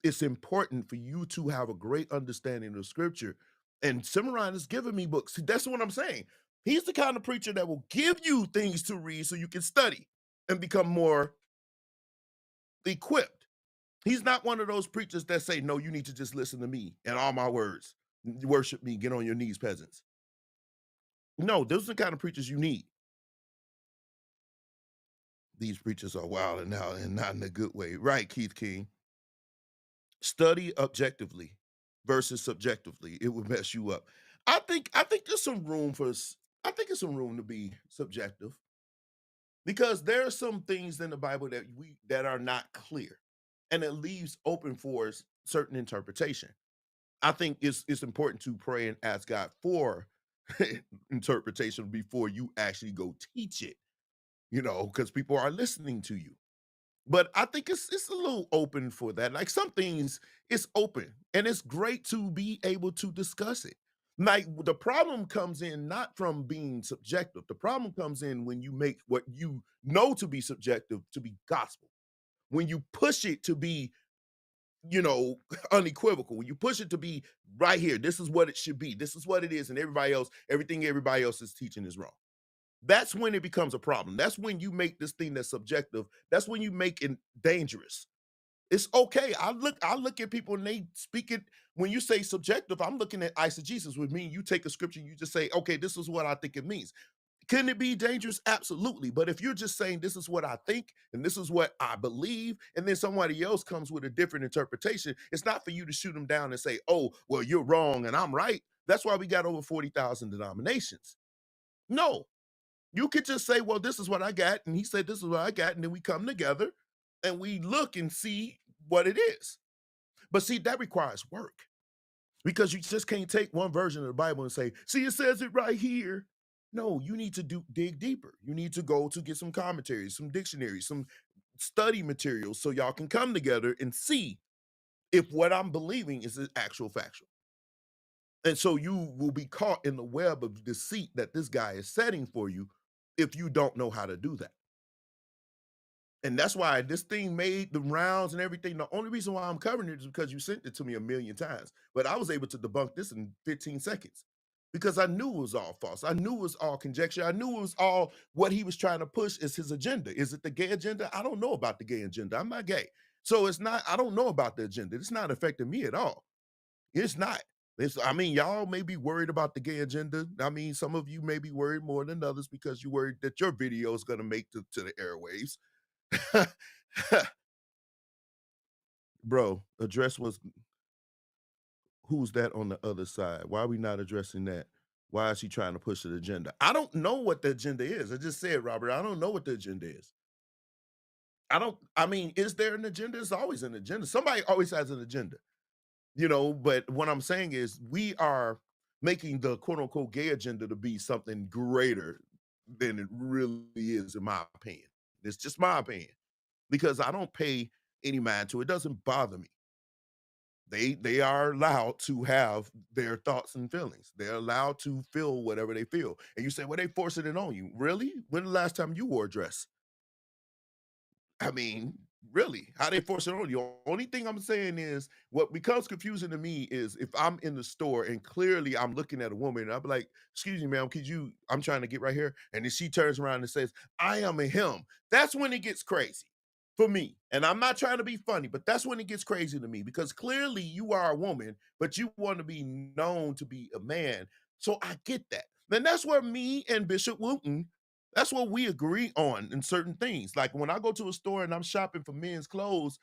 it's important for you to have a great understanding of scripture. And Cimarron is giving me books. See, that's what I'm saying. He's the kind of preacher that will give you things to read so you can study and become more equipped. He's not one of those preachers that say, no, you need to just listen to me and all my words. Worship me, get on your knees, peasants. No, those are the kind of preachers you need. These preachers are wild and now and not in a good way. Right, Keith King. Study objectively versus subjectively. It would mess you up. I think there's some room for I think there's some room to be subjective, because there are some things in the Bible that are not clear, and it leaves open for certain interpretation. I think it's important to pray and ask God for interpretation before you actually go teach it, because people are listening to you. But I think it's a little open for that. Like some things, it's open, and it's great to be able to discuss it. Like the problem comes in not from being subjective. The problem comes in when you make what you know to be subjective to be gospel. When you push it to be, unequivocal. When you push it to be right here, this is what it should be. This is what it is, and everything everybody else is teaching is wrong. That's when it becomes a problem. That's when you make this thing that's subjective. That's when you make it dangerous. It's okay. I look at people and they speak it. When you say subjective, I'm looking at eisegesis, which means you take a scripture, you just say, okay, this is what I think it means. Can it be dangerous? Absolutely. But if you're just saying this is what I think and this is what I believe, and then somebody else comes with a different interpretation, it's not for you to shoot them down and say, oh, well, you're wrong and I'm right. That's why we got over 40,000 denominations. No, you could just say, well, this is what I got. And he said, this is what I got. And then we come together and we look and see what it is. But see, that requires work, because you just can't take one version of the Bible and say, see, it says it right here. No, you need to dig deeper. You need to go to get some commentaries, some dictionaries, some study materials, so y'all can come together and see if what I'm believing is an actual factual. And so you will be caught in the web of deceit that this guy is setting for you if you don't know how to do that. And that's why this thing made the rounds and everything. The only reason why I'm covering it is because you sent it to me a million times. But I was able to debunk this in 15 seconds because I knew it was all false. I knew it was all conjecture. I knew it was all what he was trying to push is his agenda. Is it the gay agenda? I don't know about the gay agenda. I'm not gay. So it's not, I don't know about the agenda. It's not affecting me at all. It's not. Y'all may be worried about the gay agenda. I mean, some of you may be worried more than others because you're worried that your video is going to make to the airwaves. Bro, address was who's that on the other side? Why are we not addressing that? Why is he trying to push an agenda? I don't know what the agenda is. I just said, Robert, I don't know what the agenda is. Is there an agenda? There's always an agenda. Somebody always has an agenda, but what I'm saying is we are making the quote unquote gay agenda to be something greater than it really is, in my opinion. It's just my opinion, because I don't pay any mind to it. It doesn't bother me. They are allowed to have their thoughts and feelings. They're allowed to feel whatever they feel. And you say, well, they forcing it on you. Really? When the last time you wore a dress? I mean, really, how they force it on you? Only thing I'm saying is what becomes confusing to me is if I'm in the store and clearly I'm looking at a woman and I'm like, excuse me, ma'am, I'm trying to get right here. And then she turns around and says, I am a him. That's when it gets crazy. for me. And I'm not trying to be funny, but that's when it gets crazy to me because clearly you are a woman, but you want to be known to be a man. So I get that. Then that's where me and Bishop Wooten, that's what we agree on in certain things. Like when I go to a store and I'm shopping for men's clothes,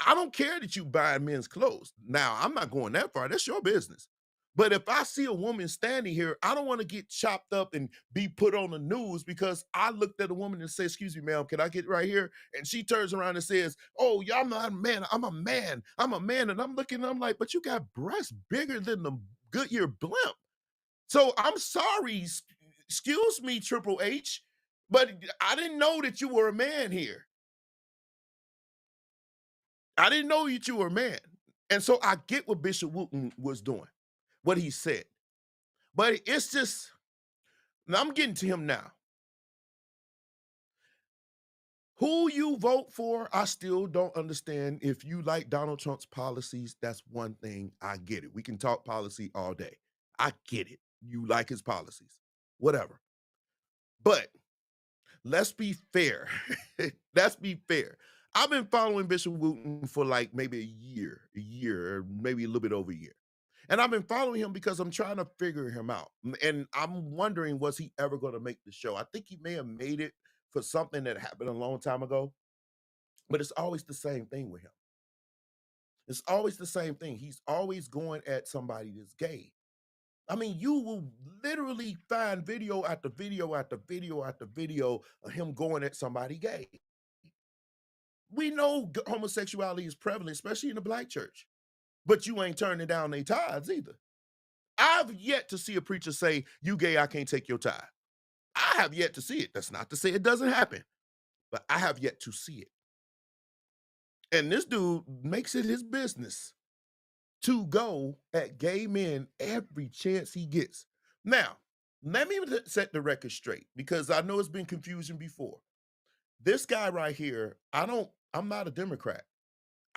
I don't care that you buying men's clothes. Now, I'm not going that far. That's your business. But if I see a woman standing here, I don't want to get chopped up and be put on the news because I looked at a woman and said, "Excuse me, ma'am, can I get right here?" And she turns around and says, "Oh, yeah, I'm not a man. I'm a man. I'm a man." And I'm looking, I'm like, "But you got breasts bigger than the Goodyear blimp." So I'm sorry, excuse me, Triple H, but I didn't know that you were a man here. I didn't know that you were a man. And so I get what Bishop Wooten was doing, what he said. But it's just, I'm getting to him now. Who you vote for, I still don't understand. If you like Donald Trump's policies, that's one thing. I get it. We can talk policy all day. I get it. You like his policies, whatever. But let's be fair. Let's be fair. I've been following Bishop Wooten for like maybe a year, or maybe a little bit over a year. And I've been following him because I'm trying to figure him out. And I'm wondering, was he ever going to make the show? I think he may have made it for something that happened a long time ago, but it's always the same thing with him. It's always the same thing. He's always going at somebody that's gay. I mean, you will literally find video after video after video after video of him going at somebody gay. We know homosexuality is prevalent, especially in the black church, but you ain't turning down their tithes either. I've yet to see a preacher say, "You gay, I can't take your tithe." I have yet to see it. That's not to say it doesn't happen, but I have yet to see it. And this dude makes it his business to go at gay men every chance he gets. Now, let me set the record straight because I know it's been confusion before. This guy right here, I'm not a Democrat.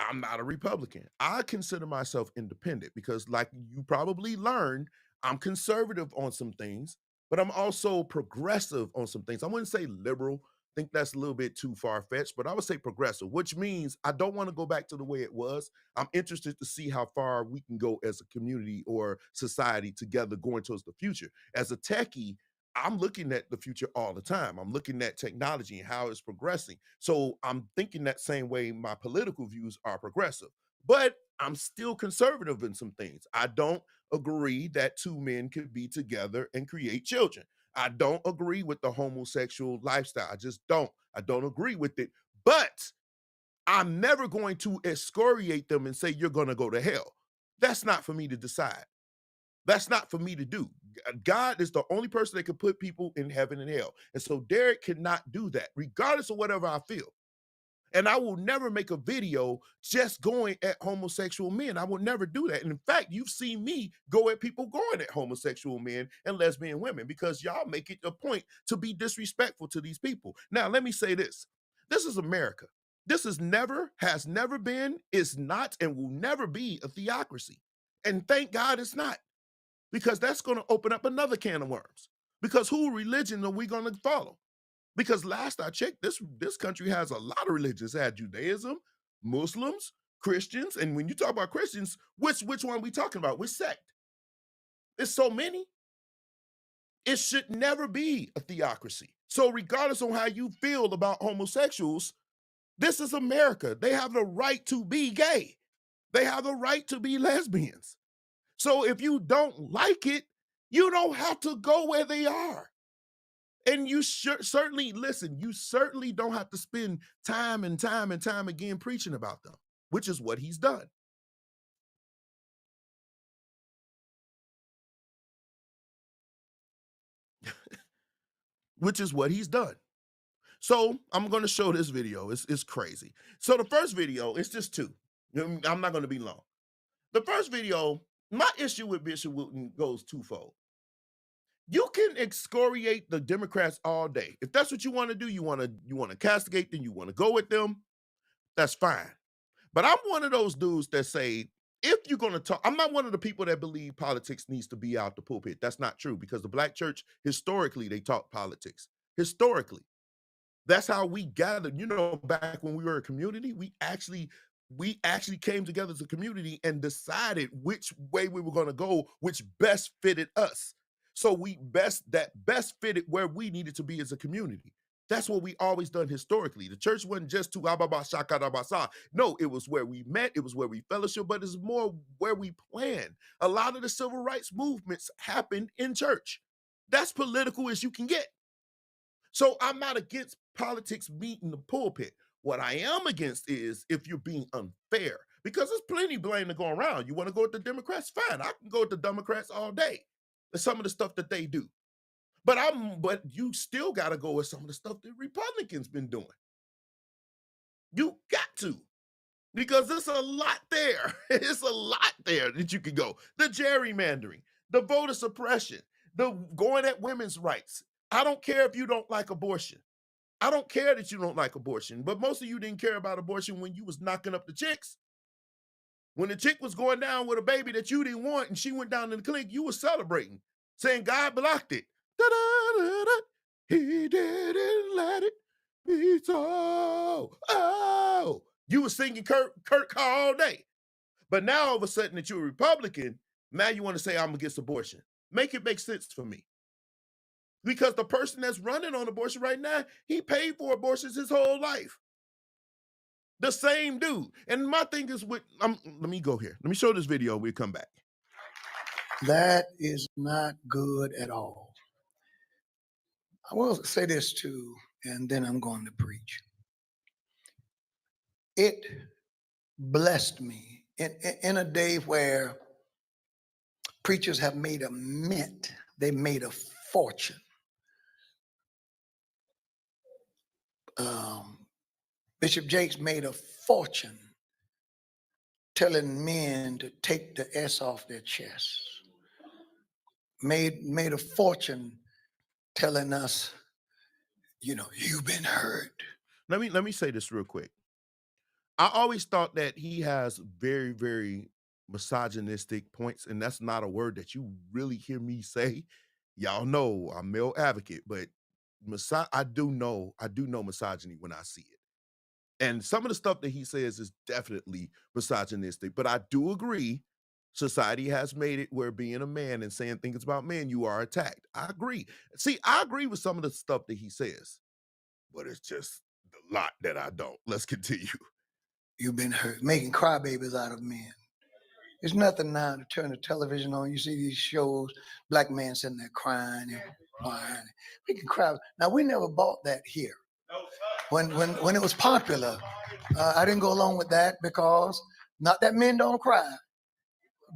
I'm not a Republican. I consider myself independent because, like you probably learned, I'm conservative on some things, but I'm also progressive on some things. I wouldn't say liberal. I think that's a little bit too far-fetched, but I would say progressive, which means I don't want to go back to the way it was. I'm interested to see how far we can go as a community or society together going towards the future. As a techie, I'm looking at the future all the time. I'm looking at technology and how it's progressing. So I'm thinking that same way my political views are progressive, but I'm still conservative in some things. I don't agree that two men could be together and create children. I don't agree with the homosexual lifestyle. I just don't. I don't agree with it. But I'm never going to excoriate them and say, "You're going to go to hell." That's not for me to decide. That's not for me to do. God is the only person that can put people in heaven and hell. And so Derek cannot do that, regardless of whatever I feel. And I will never make a video just going at homosexual men. I will never do that. And in fact, you've seen me go at people going at homosexual men and lesbian women because y'all make it a point to be disrespectful to these people. Now, let me say this. This is America. This has never been, is not, and will never be a theocracy. And thank God it's not, because that's going to open up another can of worms. Because who religion are we going to follow? Because last I checked, this country has a lot of religions. It had Judaism, Muslims, Christians, and when you talk about Christians, which one are we talking about? Which sect? There's so many. It should never be a theocracy. So regardless of how you feel about homosexuals, this is America. They have the right to be gay. They have the right to be lesbians. So if you don't like it, you don't have to go where they are. And you certainly, listen, you certainly don't have to spend time and time and time again preaching about them, which is what he's done. Which is what he's done. So I'm going to show this video. It's crazy. So the first video, it's just two. I'm not going to be long. The first video, my issue with Bishop Wooten goes twofold. You can excoriate the Democrats all day. If that's what you want to do, you want to castigate them, you want to go with them, that's fine. But I'm one of those dudes that say, if you're going to talk, I'm not one of the people that believe politics needs to be out the pulpit. That's not true because the black church, historically, they talk politics. Historically. That's how we gathered. Back when we were a community, we actually came together as a community and decided which way we were going to go, which best fitted us. So that best fitted where we needed to be as a community. That's what we always done historically. The church wasn't just to ababa. No, it was where we met, it was where we fellowship, but it's more where we planned. A lot of the civil rights movements happened in church. That's political as you can get. So I'm not against politics meeting the pulpit. What I am against is if you're being unfair, because there's plenty blame to go around. You want to go with the Democrats? Fine, I can go with the Democrats all day. There's some of the stuff that they do. But you still got to go with some of the stuff that Republicans been doing. You got to, because there's a lot there. It's a lot there that you can go. The gerrymandering, the voter suppression, the going at women's rights. I don't care if you don't like abortion. I don't care that you don't like abortion, but most of you didn't care about abortion when you was knocking up the chicks. When the chick was going down with a baby that you didn't want and she went down in the clinic, you were celebrating, saying God blocked it. Da-da-da-da. He didn't let it be so. Oh, you were singing Kurt Carr all day. But now all of a sudden that you're a Republican, now you want to say I'm against abortion. Make it make sense for me. Because the person that's running on abortion right now, he paid for abortions his whole life. The same dude. And my thing is let me go here. Let me show this video. We'll come back. That is not good at all. I will say this too, and then I'm going to preach. It blessed me in a day where preachers have made a mint. They made a fortune. Bishop Jakes made a fortune telling men to take the S off their chest. Made a fortune telling us, you've been hurt. Let me say this real quick. I always thought that he has very, very misogynistic points, and that's not a word that you really hear me say. Y'all know I'm male advocate, but I do know misogyny when I see it. And some of the stuff that he says is definitely misogynistic, but I do agree society has made it where being a man and saying things about men, you are attacked. I agree. See, I agree with some of the stuff that he says, but it's just a lot that I don't. Let's continue. You've been hurt, making crybabies out of men. There's nothing now to turn the television on. You see these shows, black men sitting there crying and whining. We can cry. Now, we never bought that here. When it was popular, I didn't go along with that because not that men don't cry,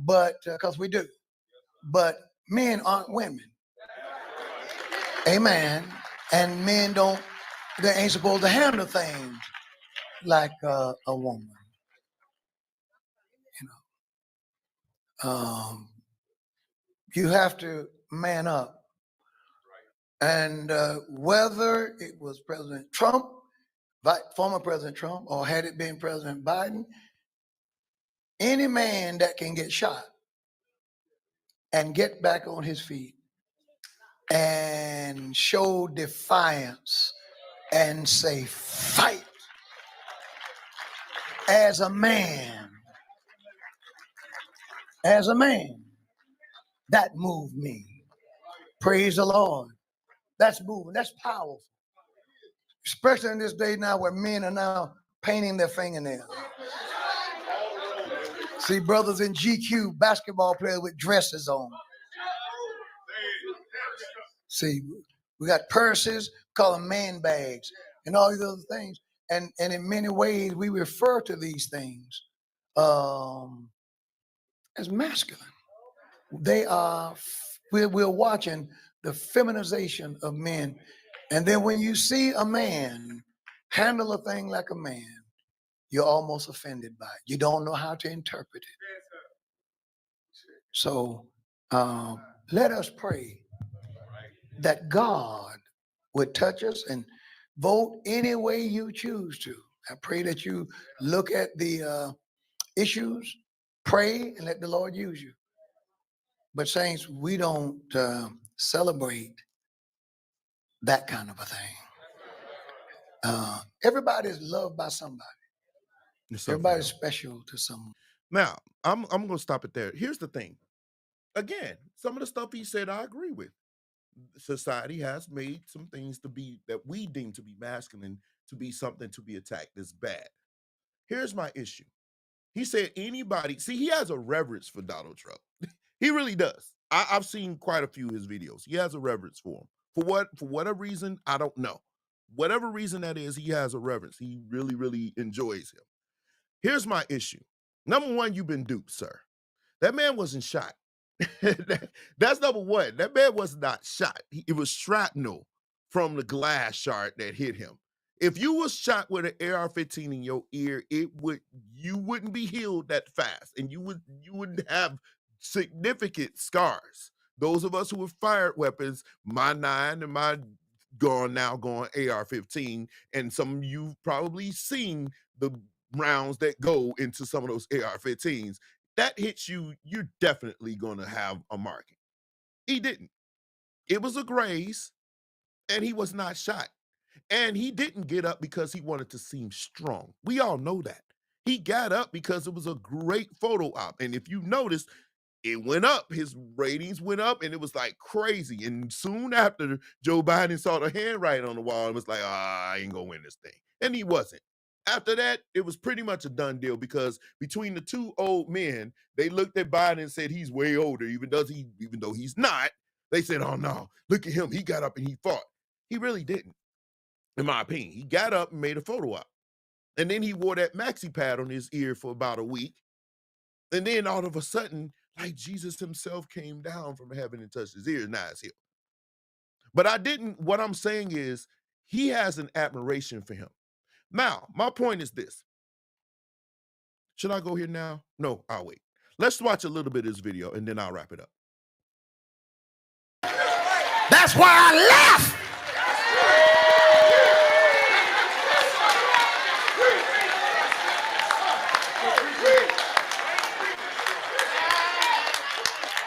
but because we do. But men aren't women. Amen. And men they ain't supposed to handle things like a woman. You have to man up. And whether it was President Trump, former President Trump, or had it been President Biden, any man that can get shot and get back on his feet and show defiance and say, fight as a man, that moved me. Praise the Lord. That's moving. That's powerful. Especially in this day now where men are now painting their fingernails. See brothers in GQ, basketball players with dresses on. See, we got purses, call them man bags, and all these other things. And in many ways, we refer to these things as masculine. We're watching the feminization of men. And then when you see a man handle a thing like a man, you're almost offended by it. You don't know how to interpret it. So let us pray that God would touch us and vote any way you choose to. I pray that you look at the issues, pray, and let the Lord use you. But saints, we don't celebrate that kind of a thing. Everybody's loved by somebody. Everybody's special to someone. Now, I'm gonna stop it there. Here's the thing. Again, some of the stuff he said I agree with. Society has made some things to be that we deem to be masculine to be something to be attacked as bad. Here's my issue. He said anybody, see, he has a reverence for Donald Trump. He really does. I've seen quite a few of his videos. He has a reverence for him. For whatever reason, I don't know. Whatever reason that is, he has a reverence. He really, really enjoys him. Here's my issue. Number one, you've been duped, sir. That man wasn't shot. That's number one. That man was not shot. It was shrapnel from the glass shard that hit him. If you was shot with an AR-15 in your ear, you wouldn't be healed that fast, and you wouldn't have significant scars. Those of us who have fired weapons, my 9 and my gone AR-15, and some of you've probably seen the rounds that go into some of those AR-15s. That hits you, you're definitely going to have a marking. He didn't. It was a graze, and he was not shot. And he didn't get up because he wanted to seem strong. We all know that. He got up because it was a great photo op. And if you notice, it went up. His ratings went up, and it was like crazy. And soon after, Joe Biden saw the handwriting on the wall and was like, I ain't going to win this thing. And he wasn't. After that, it was pretty much a done deal because between the two old men, they looked at Biden and said he's way older, even though he's not. They said, oh no, look at him. He got up and he fought. He really didn't, in my opinion. He got up and made a photo op. And then he wore that maxi pad on his ear for about a week. And then all of a sudden, like Jesus himself came down from heaven and touched his ears. Now it's healed. But what I'm saying is he has an admiration for him. Now, my point is this. Should I go here now? No, I'll wait. Let's watch a little bit of this video, and then I'll wrap it up. That's why I laugh.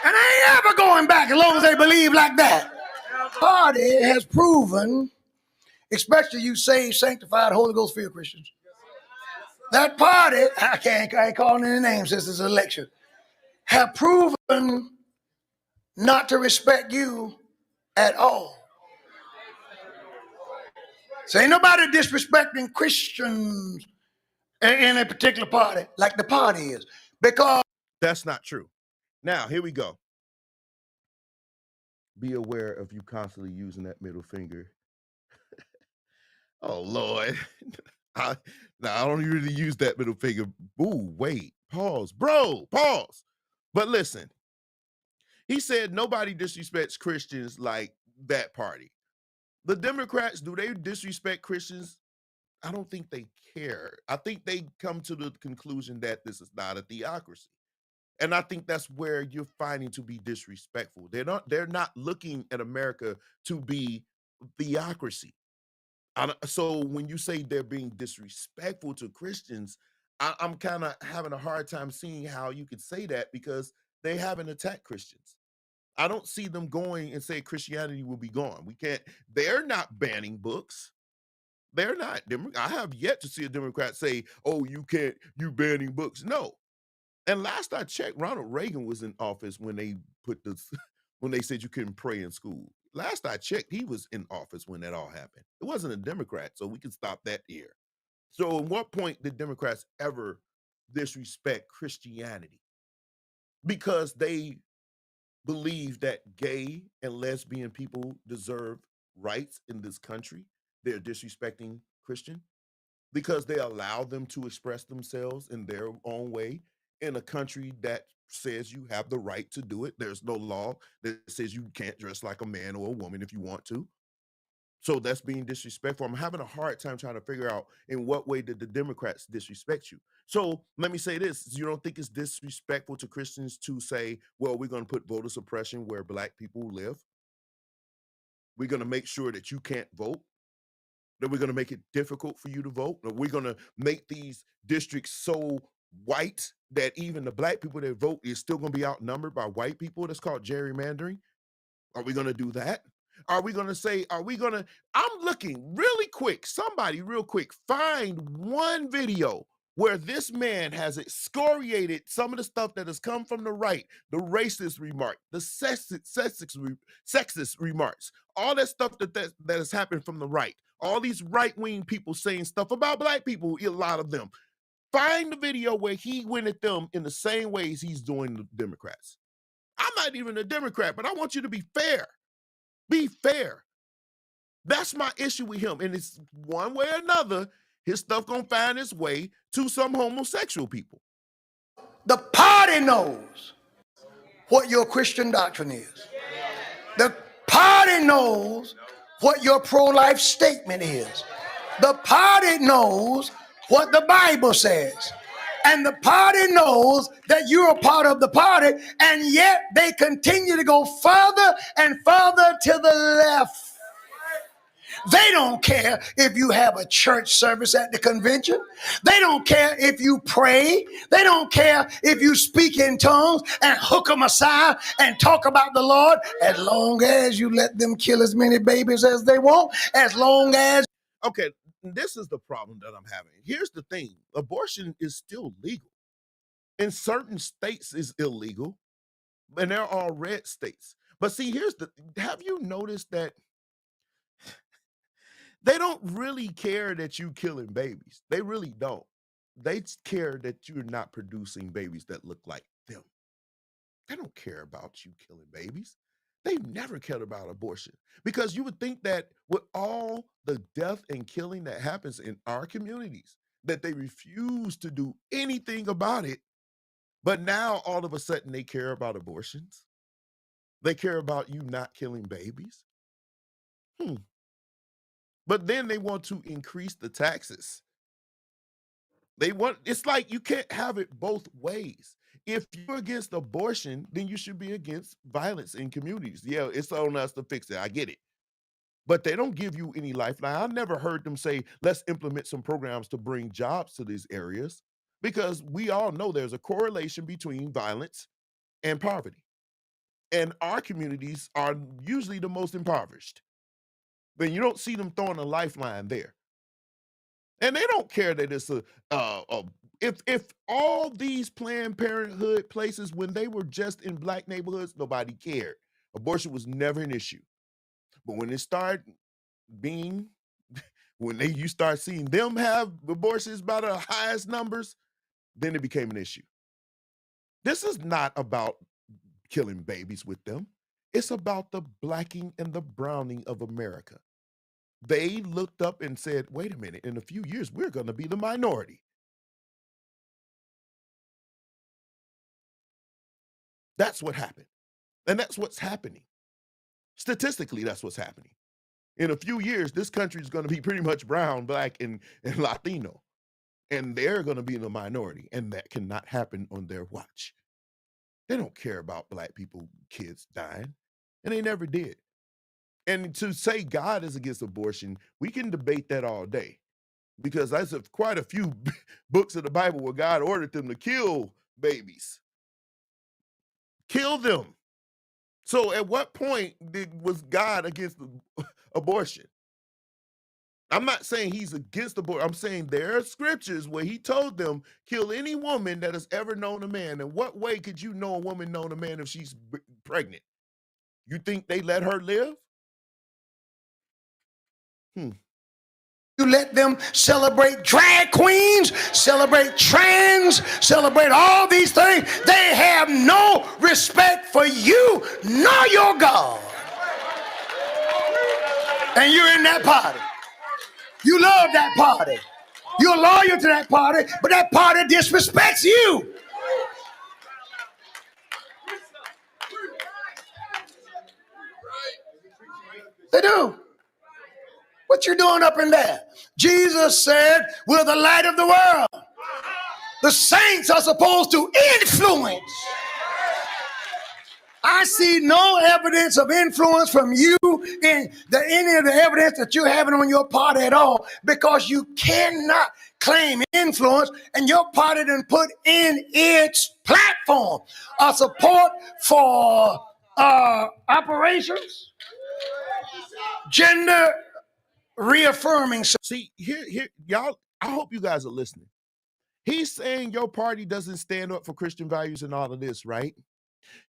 And I ain't ever going back as long as they believe like that. Party has proven, especially you saved, sanctified, Holy Ghost filled Christians. That party, I ain't calling any names since it's an election, have proven not to respect you at all. So ain't nobody disrespecting Christians in a particular party like the party is, because that's not true. Now, here we go. Be aware of you constantly using that middle finger. Oh, Lord. I don't really use that middle finger. Ooh, wait, pause. Bro, pause. But listen, he said nobody disrespects Christians like that party. The Democrats, do they disrespect Christians? I don't think they care. I think they come to the conclusion that this is not a theocracy. And I think that's where you're finding to be disrespectful. They're not looking at America to be theocracy. So when you say they're being disrespectful to Christians, I'm kind of having a hard time seeing how you could say that because they haven't attacked Christians. I don't see them going and say Christianity will be gone. They're not banning books. They're not. I have yet to see a Democrat say, oh, you banning books. No. And last I checked, Ronald Reagan was in office when they when they said you couldn't pray in school. Last I checked, he was in office when that all happened. It wasn't a Democrat, so we can stop that here. So at what point did Democrats ever disrespect Christianity? Because they believe that gay and lesbian people deserve rights in this country. They're disrespecting Christian because they allow them to express themselves in their own way in a country that says you have the right to do it. There's no law that says you can't dress like a man or a woman if you want to. So that's being disrespectful. I'm having a hard time trying to figure out in what way did the Democrats disrespect you. So let me say this. You don't think it's disrespectful to Christians to say, well, we're going to put voter suppression where Black people live? We're going to make sure that you can't vote? That we're going to make it difficult for you to vote? Or we're going to make these districts so white that even the Black people that vote is still going to be outnumbered by white people? That's called gerrymandering. Are we going to do that? Are we going to say, I'm looking really quick, somebody real quick, find one video where this man has excoriated some of the stuff that has come from the right, the racist remark, the sexist remarks, all that stuff that has happened from the right, all these right-wing people saying stuff about black people, a lot of them. Find the video where he went at them in the same ways he's doing the Democrats. I'm not even a Democrat, but I want you to be fair. Be fair. That's my issue with him. And it's one way or another, his stuff gonna find its way to some homosexual people. The party knows what your Christian doctrine is. The party knows what your pro-life statement is. The party knows what the Bible says. And the party knows that you're a part of the party, and yet they continue to go further and further to the left. They don't care if you have a church service at the convention. They don't care if you pray. They don't care if you speak in tongues and hook them aside and talk about the Lord, as long as you let them kill as many babies as they want, as long as... Okay, this is the problem that I'm having. Here's the thing. Abortion is still legal. In certain states it's illegal, and they're all red states. But see, have you noticed that they don't really care that you killing babies? They really don't. They care that you're not producing babies that look like them. They don't care about you killing babies. They've never cared about abortion, because you would think that with all the death and killing that happens in our communities, that they refuse to do anything about it. But now all of a sudden they care about abortions. They care about you not killing babies. But then they want to increase the taxes. It's like you can't have it both ways. If you're against abortion, then you should be against violence in communities. Yeah, it's on us to fix it. I get it. But they don't give you any lifeline. I never heard them say, let's implement some programs to bring jobs to these areas, because we all know there's a correlation between violence and poverty. And our communities are usually the most impoverished. Then you don't see them throwing a lifeline there. And they don't care that it's if all these Planned Parenthood places, when they were just in black neighborhoods, nobody cared. Abortion was never an issue. But when it started being, you start seeing them have abortions by the highest numbers, then it became an issue. This is not about killing babies with them. It's about the blacking and the browning of America. They looked up and said, wait a minute, in a few years, we're going to be the minority. That's what happened. And that's what's happening. Statistically, that's what's happening. In a few years, this country is going to be pretty much brown, black, and Latino. And they're going to be the minority. And that cannot happen on their watch. They don't care about black people, kids dying. And they never did. And to say God is against abortion, we can debate that all day, because there's quite a few books of the Bible where God ordered them to kill babies. Kill them. So at what point was God against abortion? I'm not saying he's against abortion. I'm saying there are scriptures where he told them, kill any woman that has ever known a man. And what way could you know a woman known a man if she's pregnant? You think they let her live? You let them celebrate drag queens, celebrate trans, celebrate all these things. They have no respect for you nor your God. And you're in that party. You love that party. You're loyal to that party, but that party disrespects you. They do. What you doing up in there? Jesus said, we're the light of the world. The saints are supposed to influence. I see no evidence of influence from you in any of the evidence that you're having on your party at all, because you cannot claim influence, and your party done put in its platform a support for operations, gender reaffirming. See, here, y'all, I hope you guys are listening. He's saying your party doesn't stand up for Christian values and all of this, right?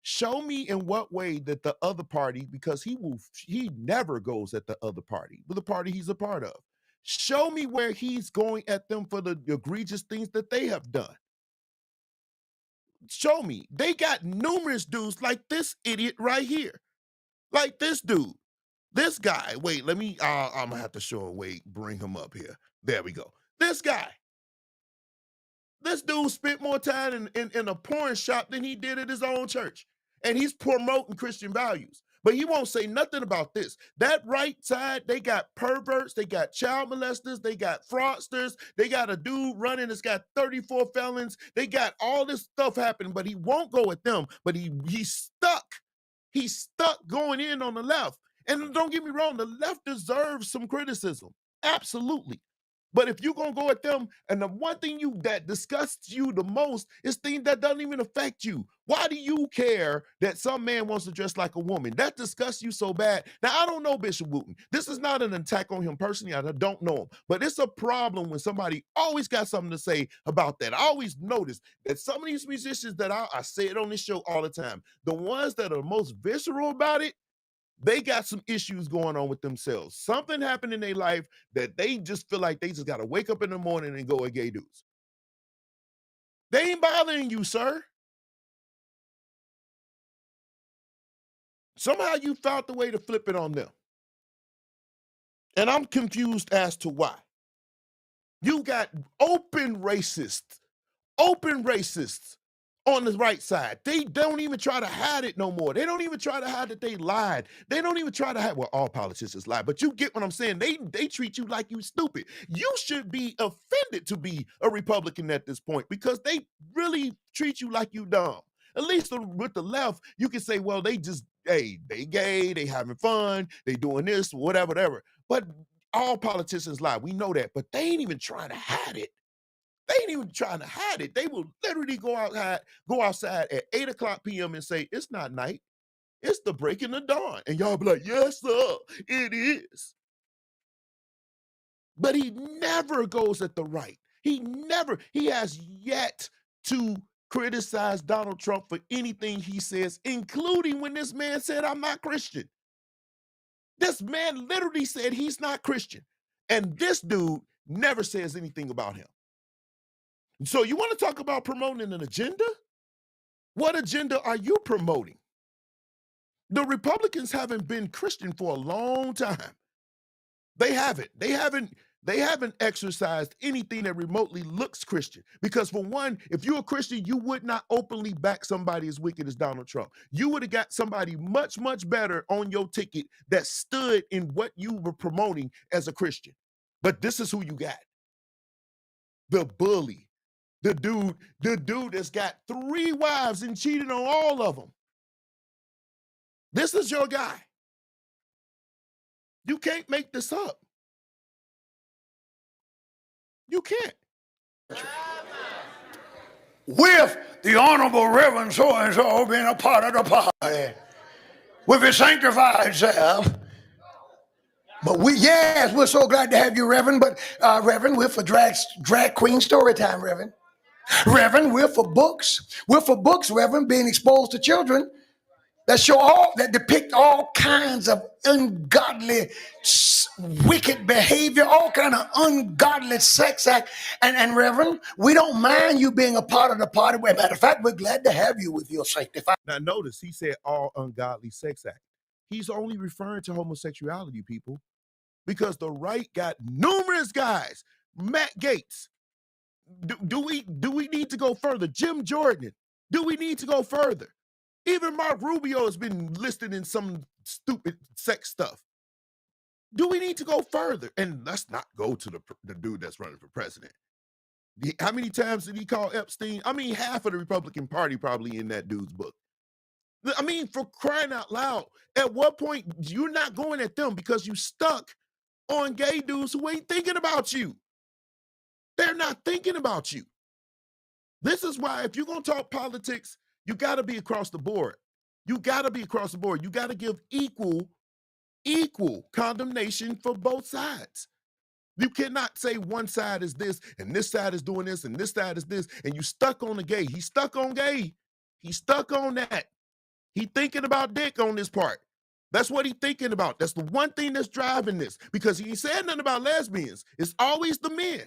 Show me in what way that the other party, because he never goes at the other party, but the party he's a part of. Show me where he's going at them for the egregious things that they have done. Show me. They got numerous dudes like this idiot right here. Like this dude. This guy. Wait, let me, I'm gonna have to show him. Wait, bring him up here. There we go. This guy. This dude spent more time in a porn shop than he did at his own church. And he's promoting Christian values. But he won't say nothing about this. That right side, they got perverts, they got child molesters, they got fraudsters, they got a dude running that's got 34 felons, they got all this stuff happening, but he won't go at them. But he's stuck. He's stuck going in on the left. And don't get me wrong, the left deserves some criticism. Absolutely. But if you're gonna go at them, and the one thing that disgusts you the most is things that doesn't even affect you. Why do you care that some man wants to dress like a woman? That disgusts you so bad. Now, I don't know Bishop Wooten. This is not an attack on him personally. I don't know him. But it's a problem when somebody always got something to say about that. I always notice that some of these musicians that I say it on this show all the time, the ones that are most visceral about it, they got some issues going on with themselves. Something happened in their life that they just feel like they just got to wake up in the morning and go at gay dudes. They ain't bothering you, sir. Somehow you found the way to flip it on them. And I'm confused as to why. You got open racists on the right side. They don't even try to hide it no more. They don't even try to hide that they lied. They don't even try to hide, well, all politicians lie, but you get what I'm saying. They treat you like you stupid. You should be offended to be a Republican at this point because they really treat you like you dumb. At least with the left, you can say, well, they just, hey, they gay, they having fun, they doing this, whatever. But all politicians lie. We know that, but they ain't even trying to hide it. They ain't even trying to hide it. They will literally go outside at 8:00 p.m. and say, it's not night. It's the breaking of dawn. And y'all be like, yes, sir, it is. But he never goes at the right. He has yet to criticize Donald Trump for anything he says, including when this man said, I'm not Christian. This man literally said he's not Christian. And this dude never says anything about him. So you want to talk about promoting an agenda? What agenda are you promoting? The Republicans haven't been Christian for a long time. They haven't exercised anything that remotely looks Christian. Because for one, if you're a Christian, you would not openly back somebody as wicked as Donald Trump. You would have got somebody much, much better on your ticket that stood in what you were promoting as a Christian. But this is who you got. The bully. The dude that's got 3 wives and cheated on all of them. This is your guy. You can't make this up. You can't. With the Honorable Reverend so-and-so being a part of the party, with his sanctified self. But we're so glad to have you, Reverend. But Reverend, we're for drag queen story time, Reverend. Reverend, we're for books. We're for books, Reverend, being exposed to children that depict all kinds of ungodly, wicked behavior, all kind of ungodly sex act. And Reverend, we don't mind you being a part of the party. As a matter of fact, we're glad to have you with your sanctified. Now notice he said all ungodly sex act. He's only referring to homosexuality, people, because the right got numerous guys. Matt Gaetz. Do we need to go further? Jim Jordan. Do we need to go further? Even Mark Rubio has been listed in some stupid sex stuff. Do we need to go further? And let's not go to the dude that's running for president. How many times did he call Epstein? I mean, half of the Republican Party probably in that dude's book. I mean, for crying out loud, at what point you're not going at them because you stuck on gay dudes who ain't thinking about you. They're not thinking about you. This is why if you're going to talk politics, you got to be across the board. You got to be across the board. You got to give equal equal condemnation for both sides. You cannot say one side is this and this side is doing this and this side is this, and you stuck on the gay. He's stuck on gay. He's stuck on that. He thinking about dick on this part. That's what he thinking about. That's the one thing that's driving this, because he ain't said nothing about lesbians. It's always the men.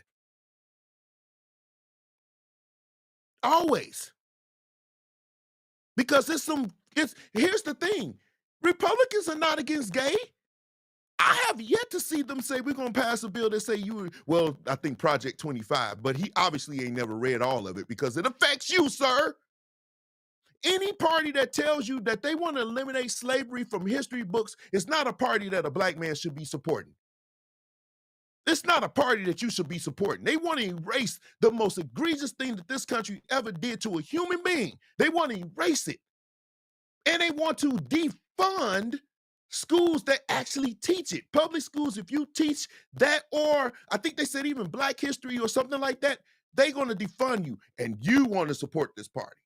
Always. Because here's the thing. Republicans are not against gay. I have yet to see them say we're going to pass a bill that say I think Project 25, but he obviously ain't never read all of it because it affects you, sir. Any party that tells you that they want to eliminate slavery from history books is not a party that a black man should be supporting. It's not a party that you should be supporting. They want to erase the most egregious thing that this country ever did to a human being. They want to erase it. And they want to defund schools that actually teach it. Public schools, if you teach that, or I think they said even Black history or something like that, they're going to defund you. And you want to support this party.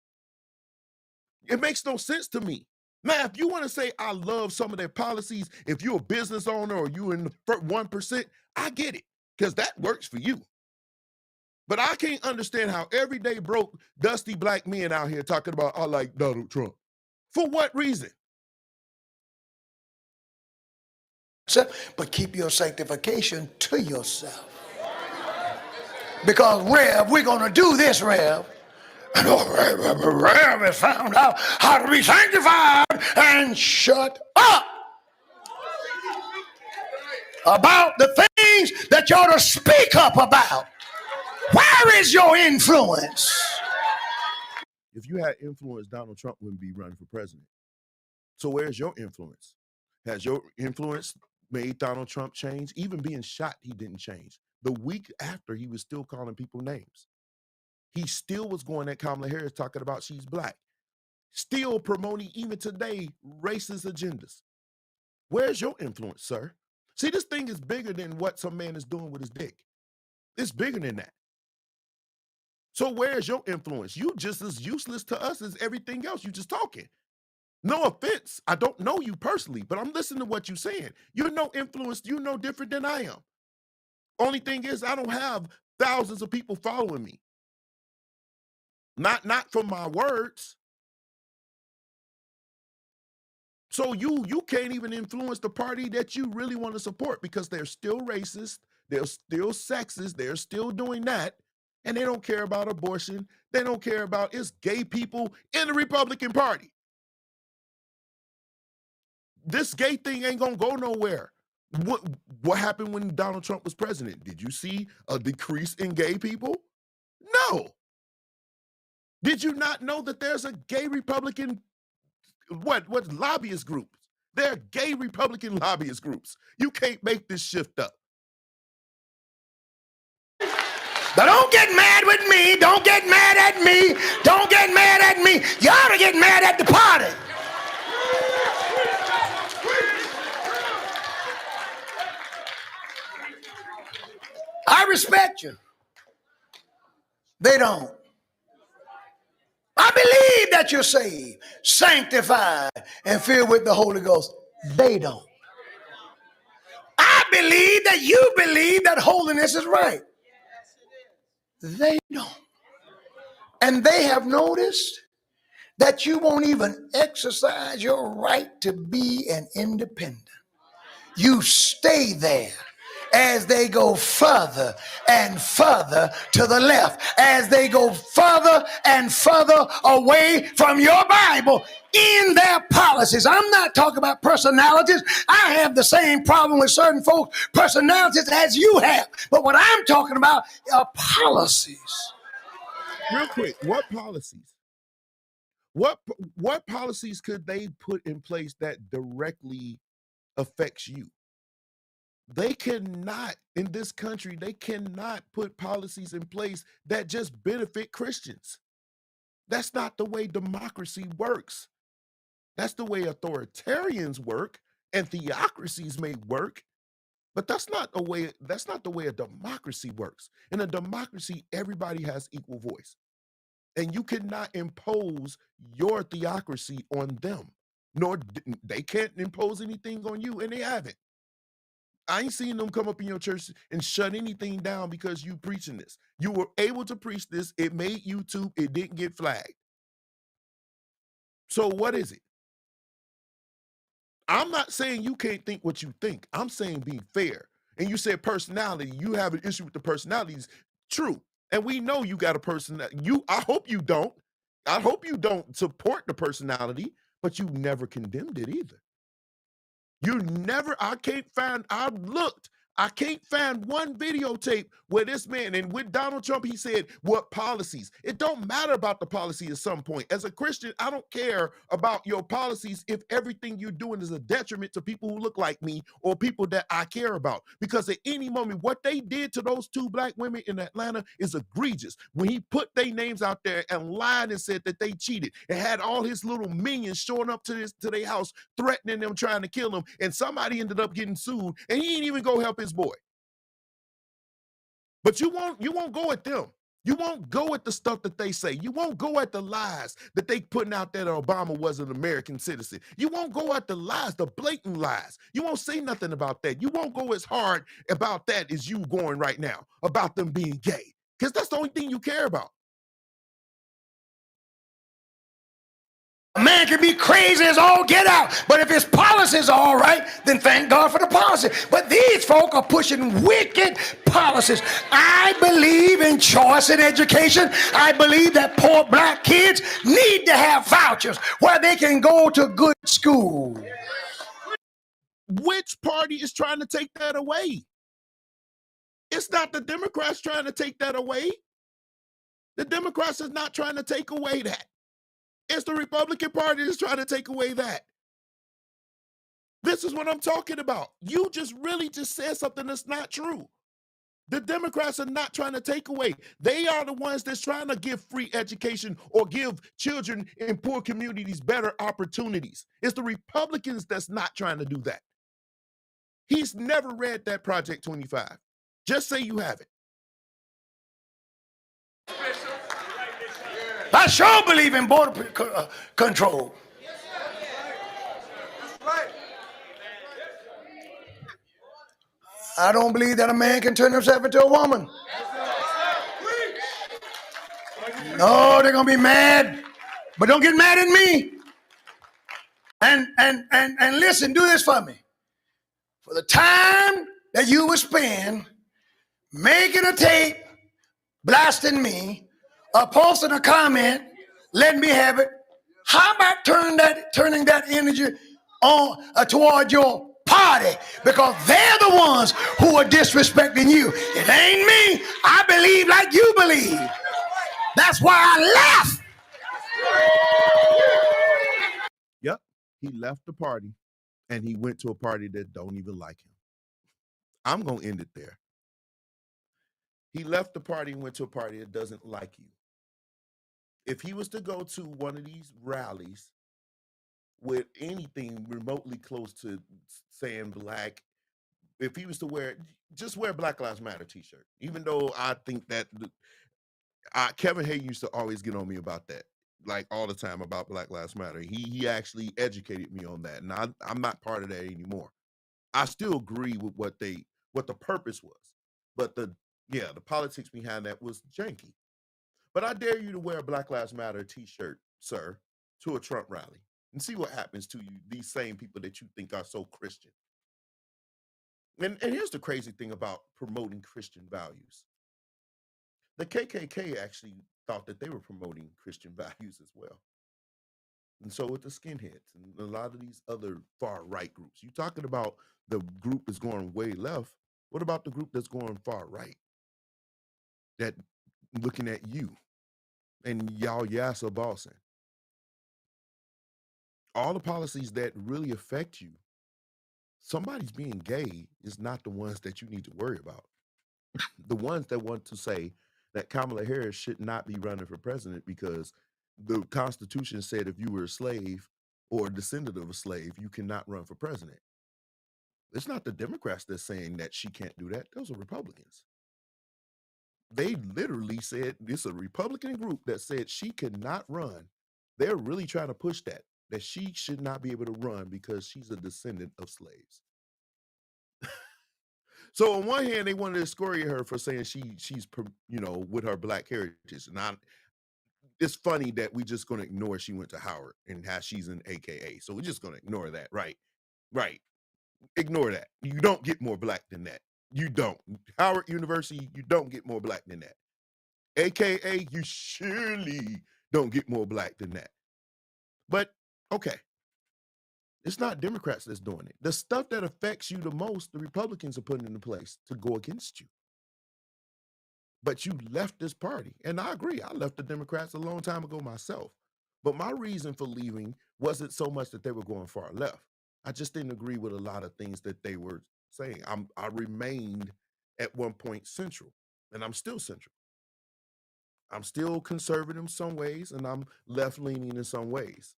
It makes no sense to me. Now, if you want to say I love some of their policies, if you're a business owner or you're in the 1%, I get it, because that works for you. But I can't understand how everyday broke, dusty black men out here talking about, I like Donald Trump. For what reason? But keep your sanctification to yourself. Because Rev, we're going to do this, Rev. And Rev has found out how to be sanctified, and shut up about the things that you ought to speak up about. Where is your influence? If you had influence, Donald Trump wouldn't be running for president. So where's your influence? Has your influence made Donald Trump change? Even being shot, he didn't change. The week after, he was still calling people names. He still was going at Kamala Harris talking about she's black. Still promoting, even today, racist agendas. Where's your influence, sir? See, this thing is bigger than what some man is doing with his dick. It's bigger than that. So where's your influence? You just as useless to us as everything else. You just talking. No offense. I don't know you personally, but I'm listening to what you're saying. You're no influence. You're no different than I am. Only thing is, I don't have thousands of people following me. Not from my words. So you can't even influence the party that you really want to support, because they're still racist, they're still sexist, they're still doing that, and they don't care about abortion. They don't care about it's gay people in the Republican Party. This gay thing ain't gonna go nowhere. What happened when Donald Trump was president? Did you see a decrease in gay people? No. Did you not know that there's a gay Republican, what lobbyist groups? There are gay Republican lobbyist groups. You can't make this shift up. But don't get mad with me. Don't get mad at me. Don't get mad at me. You ought to get mad at the party. I respect you. They don't. I believe that you're saved, sanctified, and filled with the Holy Ghost. They don't. I believe that you believe that holiness is right. They don't. And they have noticed that you won't even exercise your right to be an independent. You stay there as they go further and further to the left, as they go further and further away from your Bible in their policies. I'm not talking about personalities. I have the same problem with certain folks' personalities as you have. But what I'm talking about are policies. Real quick, what policies? What policies could they put in place that directly affects you? They cannot, in this country, they cannot put policies in place that just benefit Christians. That's not the way democracy works. That's the way authoritarians work and theocracies may work, but that's not the way a democracy works. In a democracy, everybody has equal voice. And you cannot impose your theocracy on them. nor they can't impose anything on you, and they haven't. I ain't seen them come up in your church and shut anything down because you preaching this. You were able to preach this. It made YouTube. It didn't get flagged. So what is it? I'm not saying you can't think what you think. I'm saying be fair. And you said personality. You have an issue with the personalities. True. And we know you got a personality. I hope you don't. I hope you don't support the personality, but you never condemned it either. You never, I've looked, I can't find one videotape where this man, and with Donald Trump, he said, what policies? It don't matter about the policy at some point. As a Christian, I don't care about your policies if everything you're doing is a detriment to people who look like me or people that I care about. Because at any moment, what they did to those 2 black women in Atlanta is egregious. When he put their names out there and lied and said that they cheated and had all his little minions showing up to their house, threatening them, trying to kill them, and somebody ended up getting sued, and he didn't even go help his boy. But you won't go at them. You won't go at the stuff that they say. You won't go at the lies that they putting out there that Obama was an American citizen. You won't go at the lies, the blatant lies. You won't say nothing about that. You won't go as hard about that as you going right now, about them being gay, because that's the only thing you care about. A man can be crazy as all get out, but if his policies are all right, then thank God for the policy. But these folk are pushing wicked policies. I believe in choice in education. I believe that poor black kids need to have vouchers where they can go to good school. Which party is trying to take that away? It's not the Democrats trying to take that away. The Democrats is not trying to take away that. It's the Republican Party that's trying to take away that. This is what I'm talking about. You just said something that's not true. The Democrats are not trying to take away. They are the ones that's trying to give free education or give children in poor communities better opportunities. It's the Republicans that's not trying to do that. He's never read that Project 25. Just say you haven't. I sure believe in border control. I don't believe that a man can turn himself into a woman. No, they're gonna be mad, but don't get mad at me. And listen, do this for me. For the time that you would spend making a tape, blasting me, or posting a comment, let me have it. How about turning that energy on toward your party? Because they're the ones who are disrespecting you. It ain't me. I believe like you believe. That's why I left. Yep, he left the party and he went to a party that don't even like him. I'm gonna end it there. He left the party and went to a party that doesn't like you. If he was to go to one of these rallies with anything remotely close to saying black, if he was to just wear Black Lives Matter t-shirt, even though I think that Kevin Hay used to always get on me about that, like all the time about Black Lives Matter. He actually educated me on that, and I'm not part of that anymore. I still agree with what the purpose was, but the politics behind that was janky. But I dare you to wear a Black Lives Matter t-shirt, sir, to a Trump rally and see what happens to you, these same people that you think are so Christian. And here's the crazy thing about promoting Christian values. The KKK actually thought that they were promoting Christian values as well. And so with the skinheads and a lot of these other far-right groups. You're talking about the group that's going way left. What about the group that's going far right? That looking at you and y'all yassa bossing. All the policies that really affect you, somebody's being gay is not the ones that you need to worry about. The ones that want to say that Kamala Harris should not be running for president because the Constitution said if you were a slave or a descendant of a slave, you cannot run for president. It's not the Democrats that's saying that she can't do that. Those are Republicans. They literally said it's a Republican group that said she cannot run. They're really trying to push that. that she should not be able to run because she's a descendant of slaves. So on one hand, they wanted to excoriate her for saying she's with her black heritage. And it's funny that we just gonna ignore she went to Howard and how she's an AKA. So we're just gonna ignore that, right? Right. Ignore that. You don't get more black than that. You don't. Howard University, you don't get more black than that. AKA, you surely don't get more black than that. But okay. It's not Democrats that's doing it. The stuff that affects you the most, the Republicans are putting into place to go against you. But you left this party. And I agree. I left the Democrats a long time ago myself. But my reason for leaving wasn't so much that they were going far left. I just didn't agree with a lot of things that they were saying. I remained at one point central, and I'm still central. I'm still conservative in some ways, and I'm left-leaning in some ways.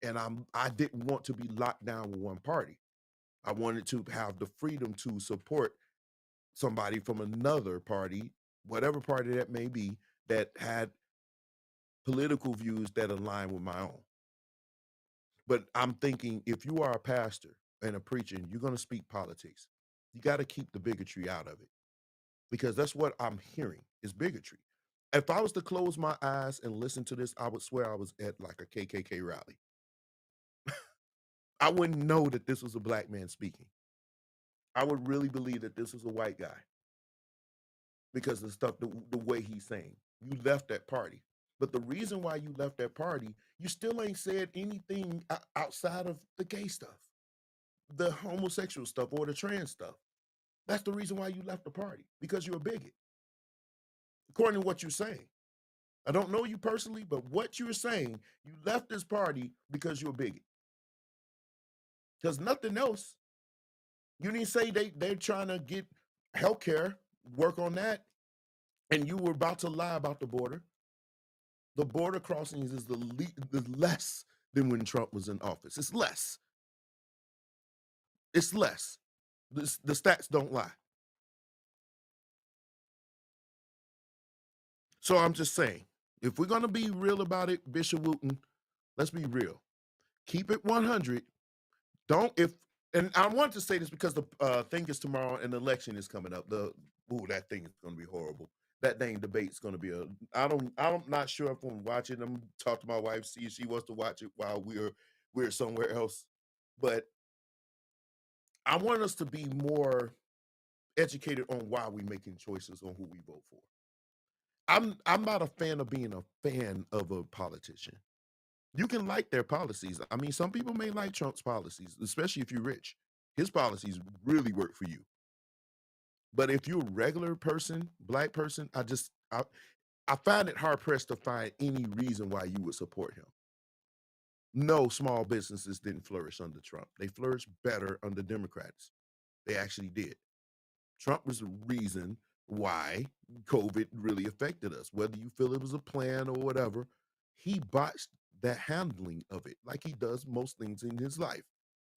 And I didn't want to be locked down with one party. I wanted to have the freedom to support somebody from another party, whatever party that may be, that had political views that align with my own. But I'm thinking, if you are a pastor and a preacher and you're going to speak politics, you got to keep the bigotry out of it, because that's what I'm hearing is bigotry. If I was to close my eyes and listen to this, I would swear I was at like a KKK rally. I wouldn't know that this was a black man speaking. I would really believe that this was a white guy because of the stuff, the way he's saying. You left that party. But the reason why you left that party, you still ain't said anything outside of the gay stuff, the homosexual stuff, or the trans stuff. That's the reason why you left the party, because you're a bigot. According to what you're saying. I don't know you personally, but what you're saying, you left this party because you're a bigot. Because nothing else. You didn't say they're trying to get healthcare, work on that, and you were about to lie about the border. The border crossings is the less than when Trump was in office. It's less. It's less. The stats don't lie. So I'm just saying, if we're going to be real about it, Bishop Wooten, let's be real. Keep it 100. And I want to say this because the thing is tomorrow and the election is coming up. That thing is going to be horrible. That dang debate's going to be I'm not sure if I'm going to watch it. I'm going to talk to my wife, see if she wants to watch it while we're somewhere else. But I want us to be more educated on why we're making choices on who we vote for. I'm not a fan of being a fan of a politician. You can like their policies. I mean, some people may like Trump's policies, especially if you're rich. His policies really work for you. But if you're a regular person, black person, I find it hard pressed to find any reason why you would support him. No, small businesses didn't flourish under Trump. They flourished better under Democrats. They actually did. Trump was the reason why COVID really affected us. Whether you feel it was a plan or whatever, he botched the handling of it like he does most things in his life.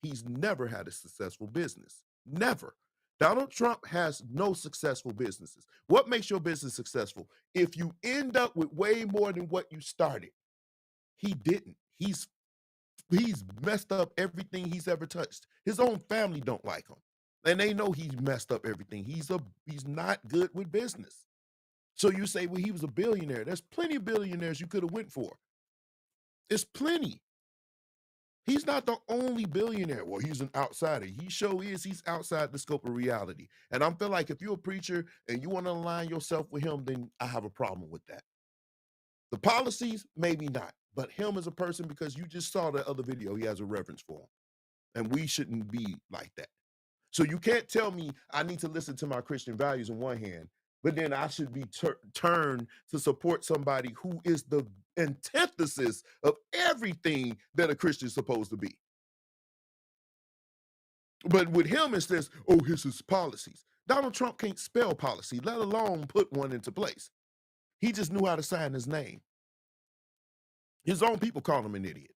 He's never had a successful business. Never. Donald Trump has no successful businesses. What makes your business successful? If you end up with way more than what you started. He didn't. He's messed up everything he's ever touched. His own family don't like him. And they know he's messed up everything. He's not good with business. So you say, well, he was a billionaire. There's plenty of billionaires you could have went for. There's plenty. He's not the only billionaire. Well, he's an outsider. He sure is. He's outside the scope of reality. And I feel like if you're a preacher and you want to align yourself with him, then I have a problem with that. The policies, maybe not. But him as a person, because you just saw that other video, he has a reverence for him. And we shouldn't be like that. So you can't tell me I need to listen to my Christian values on one hand, but then I should be turned to support somebody who is the antithesis of everything that a Christian is supposed to be. But with him, it says, oh, here's his policies. Donald Trump can't spell policy, let alone put one into place. He just knew how to sign his name. His own people call him an idiot.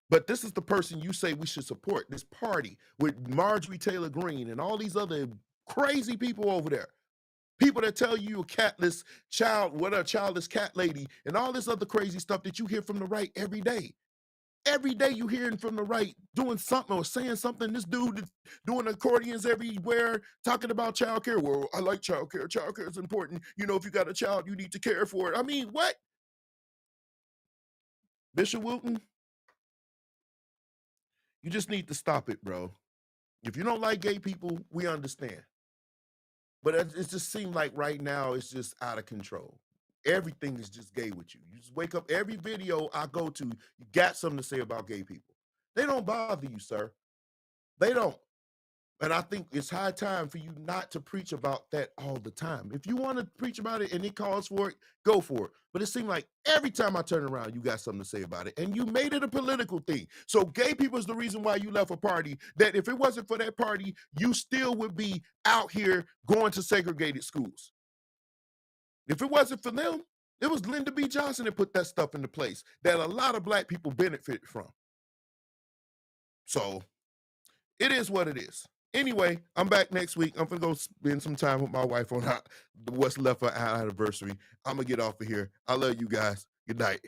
But this is the person you say we should support, this party with Marjorie Taylor Greene and all these other crazy people over there. People that tell you a catless child, what a childless cat lady, and all this other crazy stuff that you hear from the right every day. Every day you hearing from the right doing something or saying something. This dude is doing accordions everywhere, talking about child care. Well, I like child care. Child care is important. You know, if you got a child, you need to care for it. I mean, what? Bishop Wooten, you just need to stop it, bro. If you don't like gay people, we understand. But it just seems like right now it's just out of control. Everything is just gay with you. You just wake up, every video I go to, you got something to say about gay people. They don't bother you, sir. They don't. And I think it's high time for you not to preach about that all the time. If you want to preach about it and it calls for it, go for it. But it seems like every time I turn around, you got something to say about it. And you made it a political thing. So gay people is the reason why you left a party that if it wasn't for that party, you still would be out here going to segregated schools. If it wasn't for them, it was Lyndon B. Johnson that put that stuff into place that a lot of black people benefit from. So it is what it is. Anyway, I'm back next week. I'm going to go spend some time with my wife on what's left for our anniversary. I'm going to get off of here. I love you guys. Good night.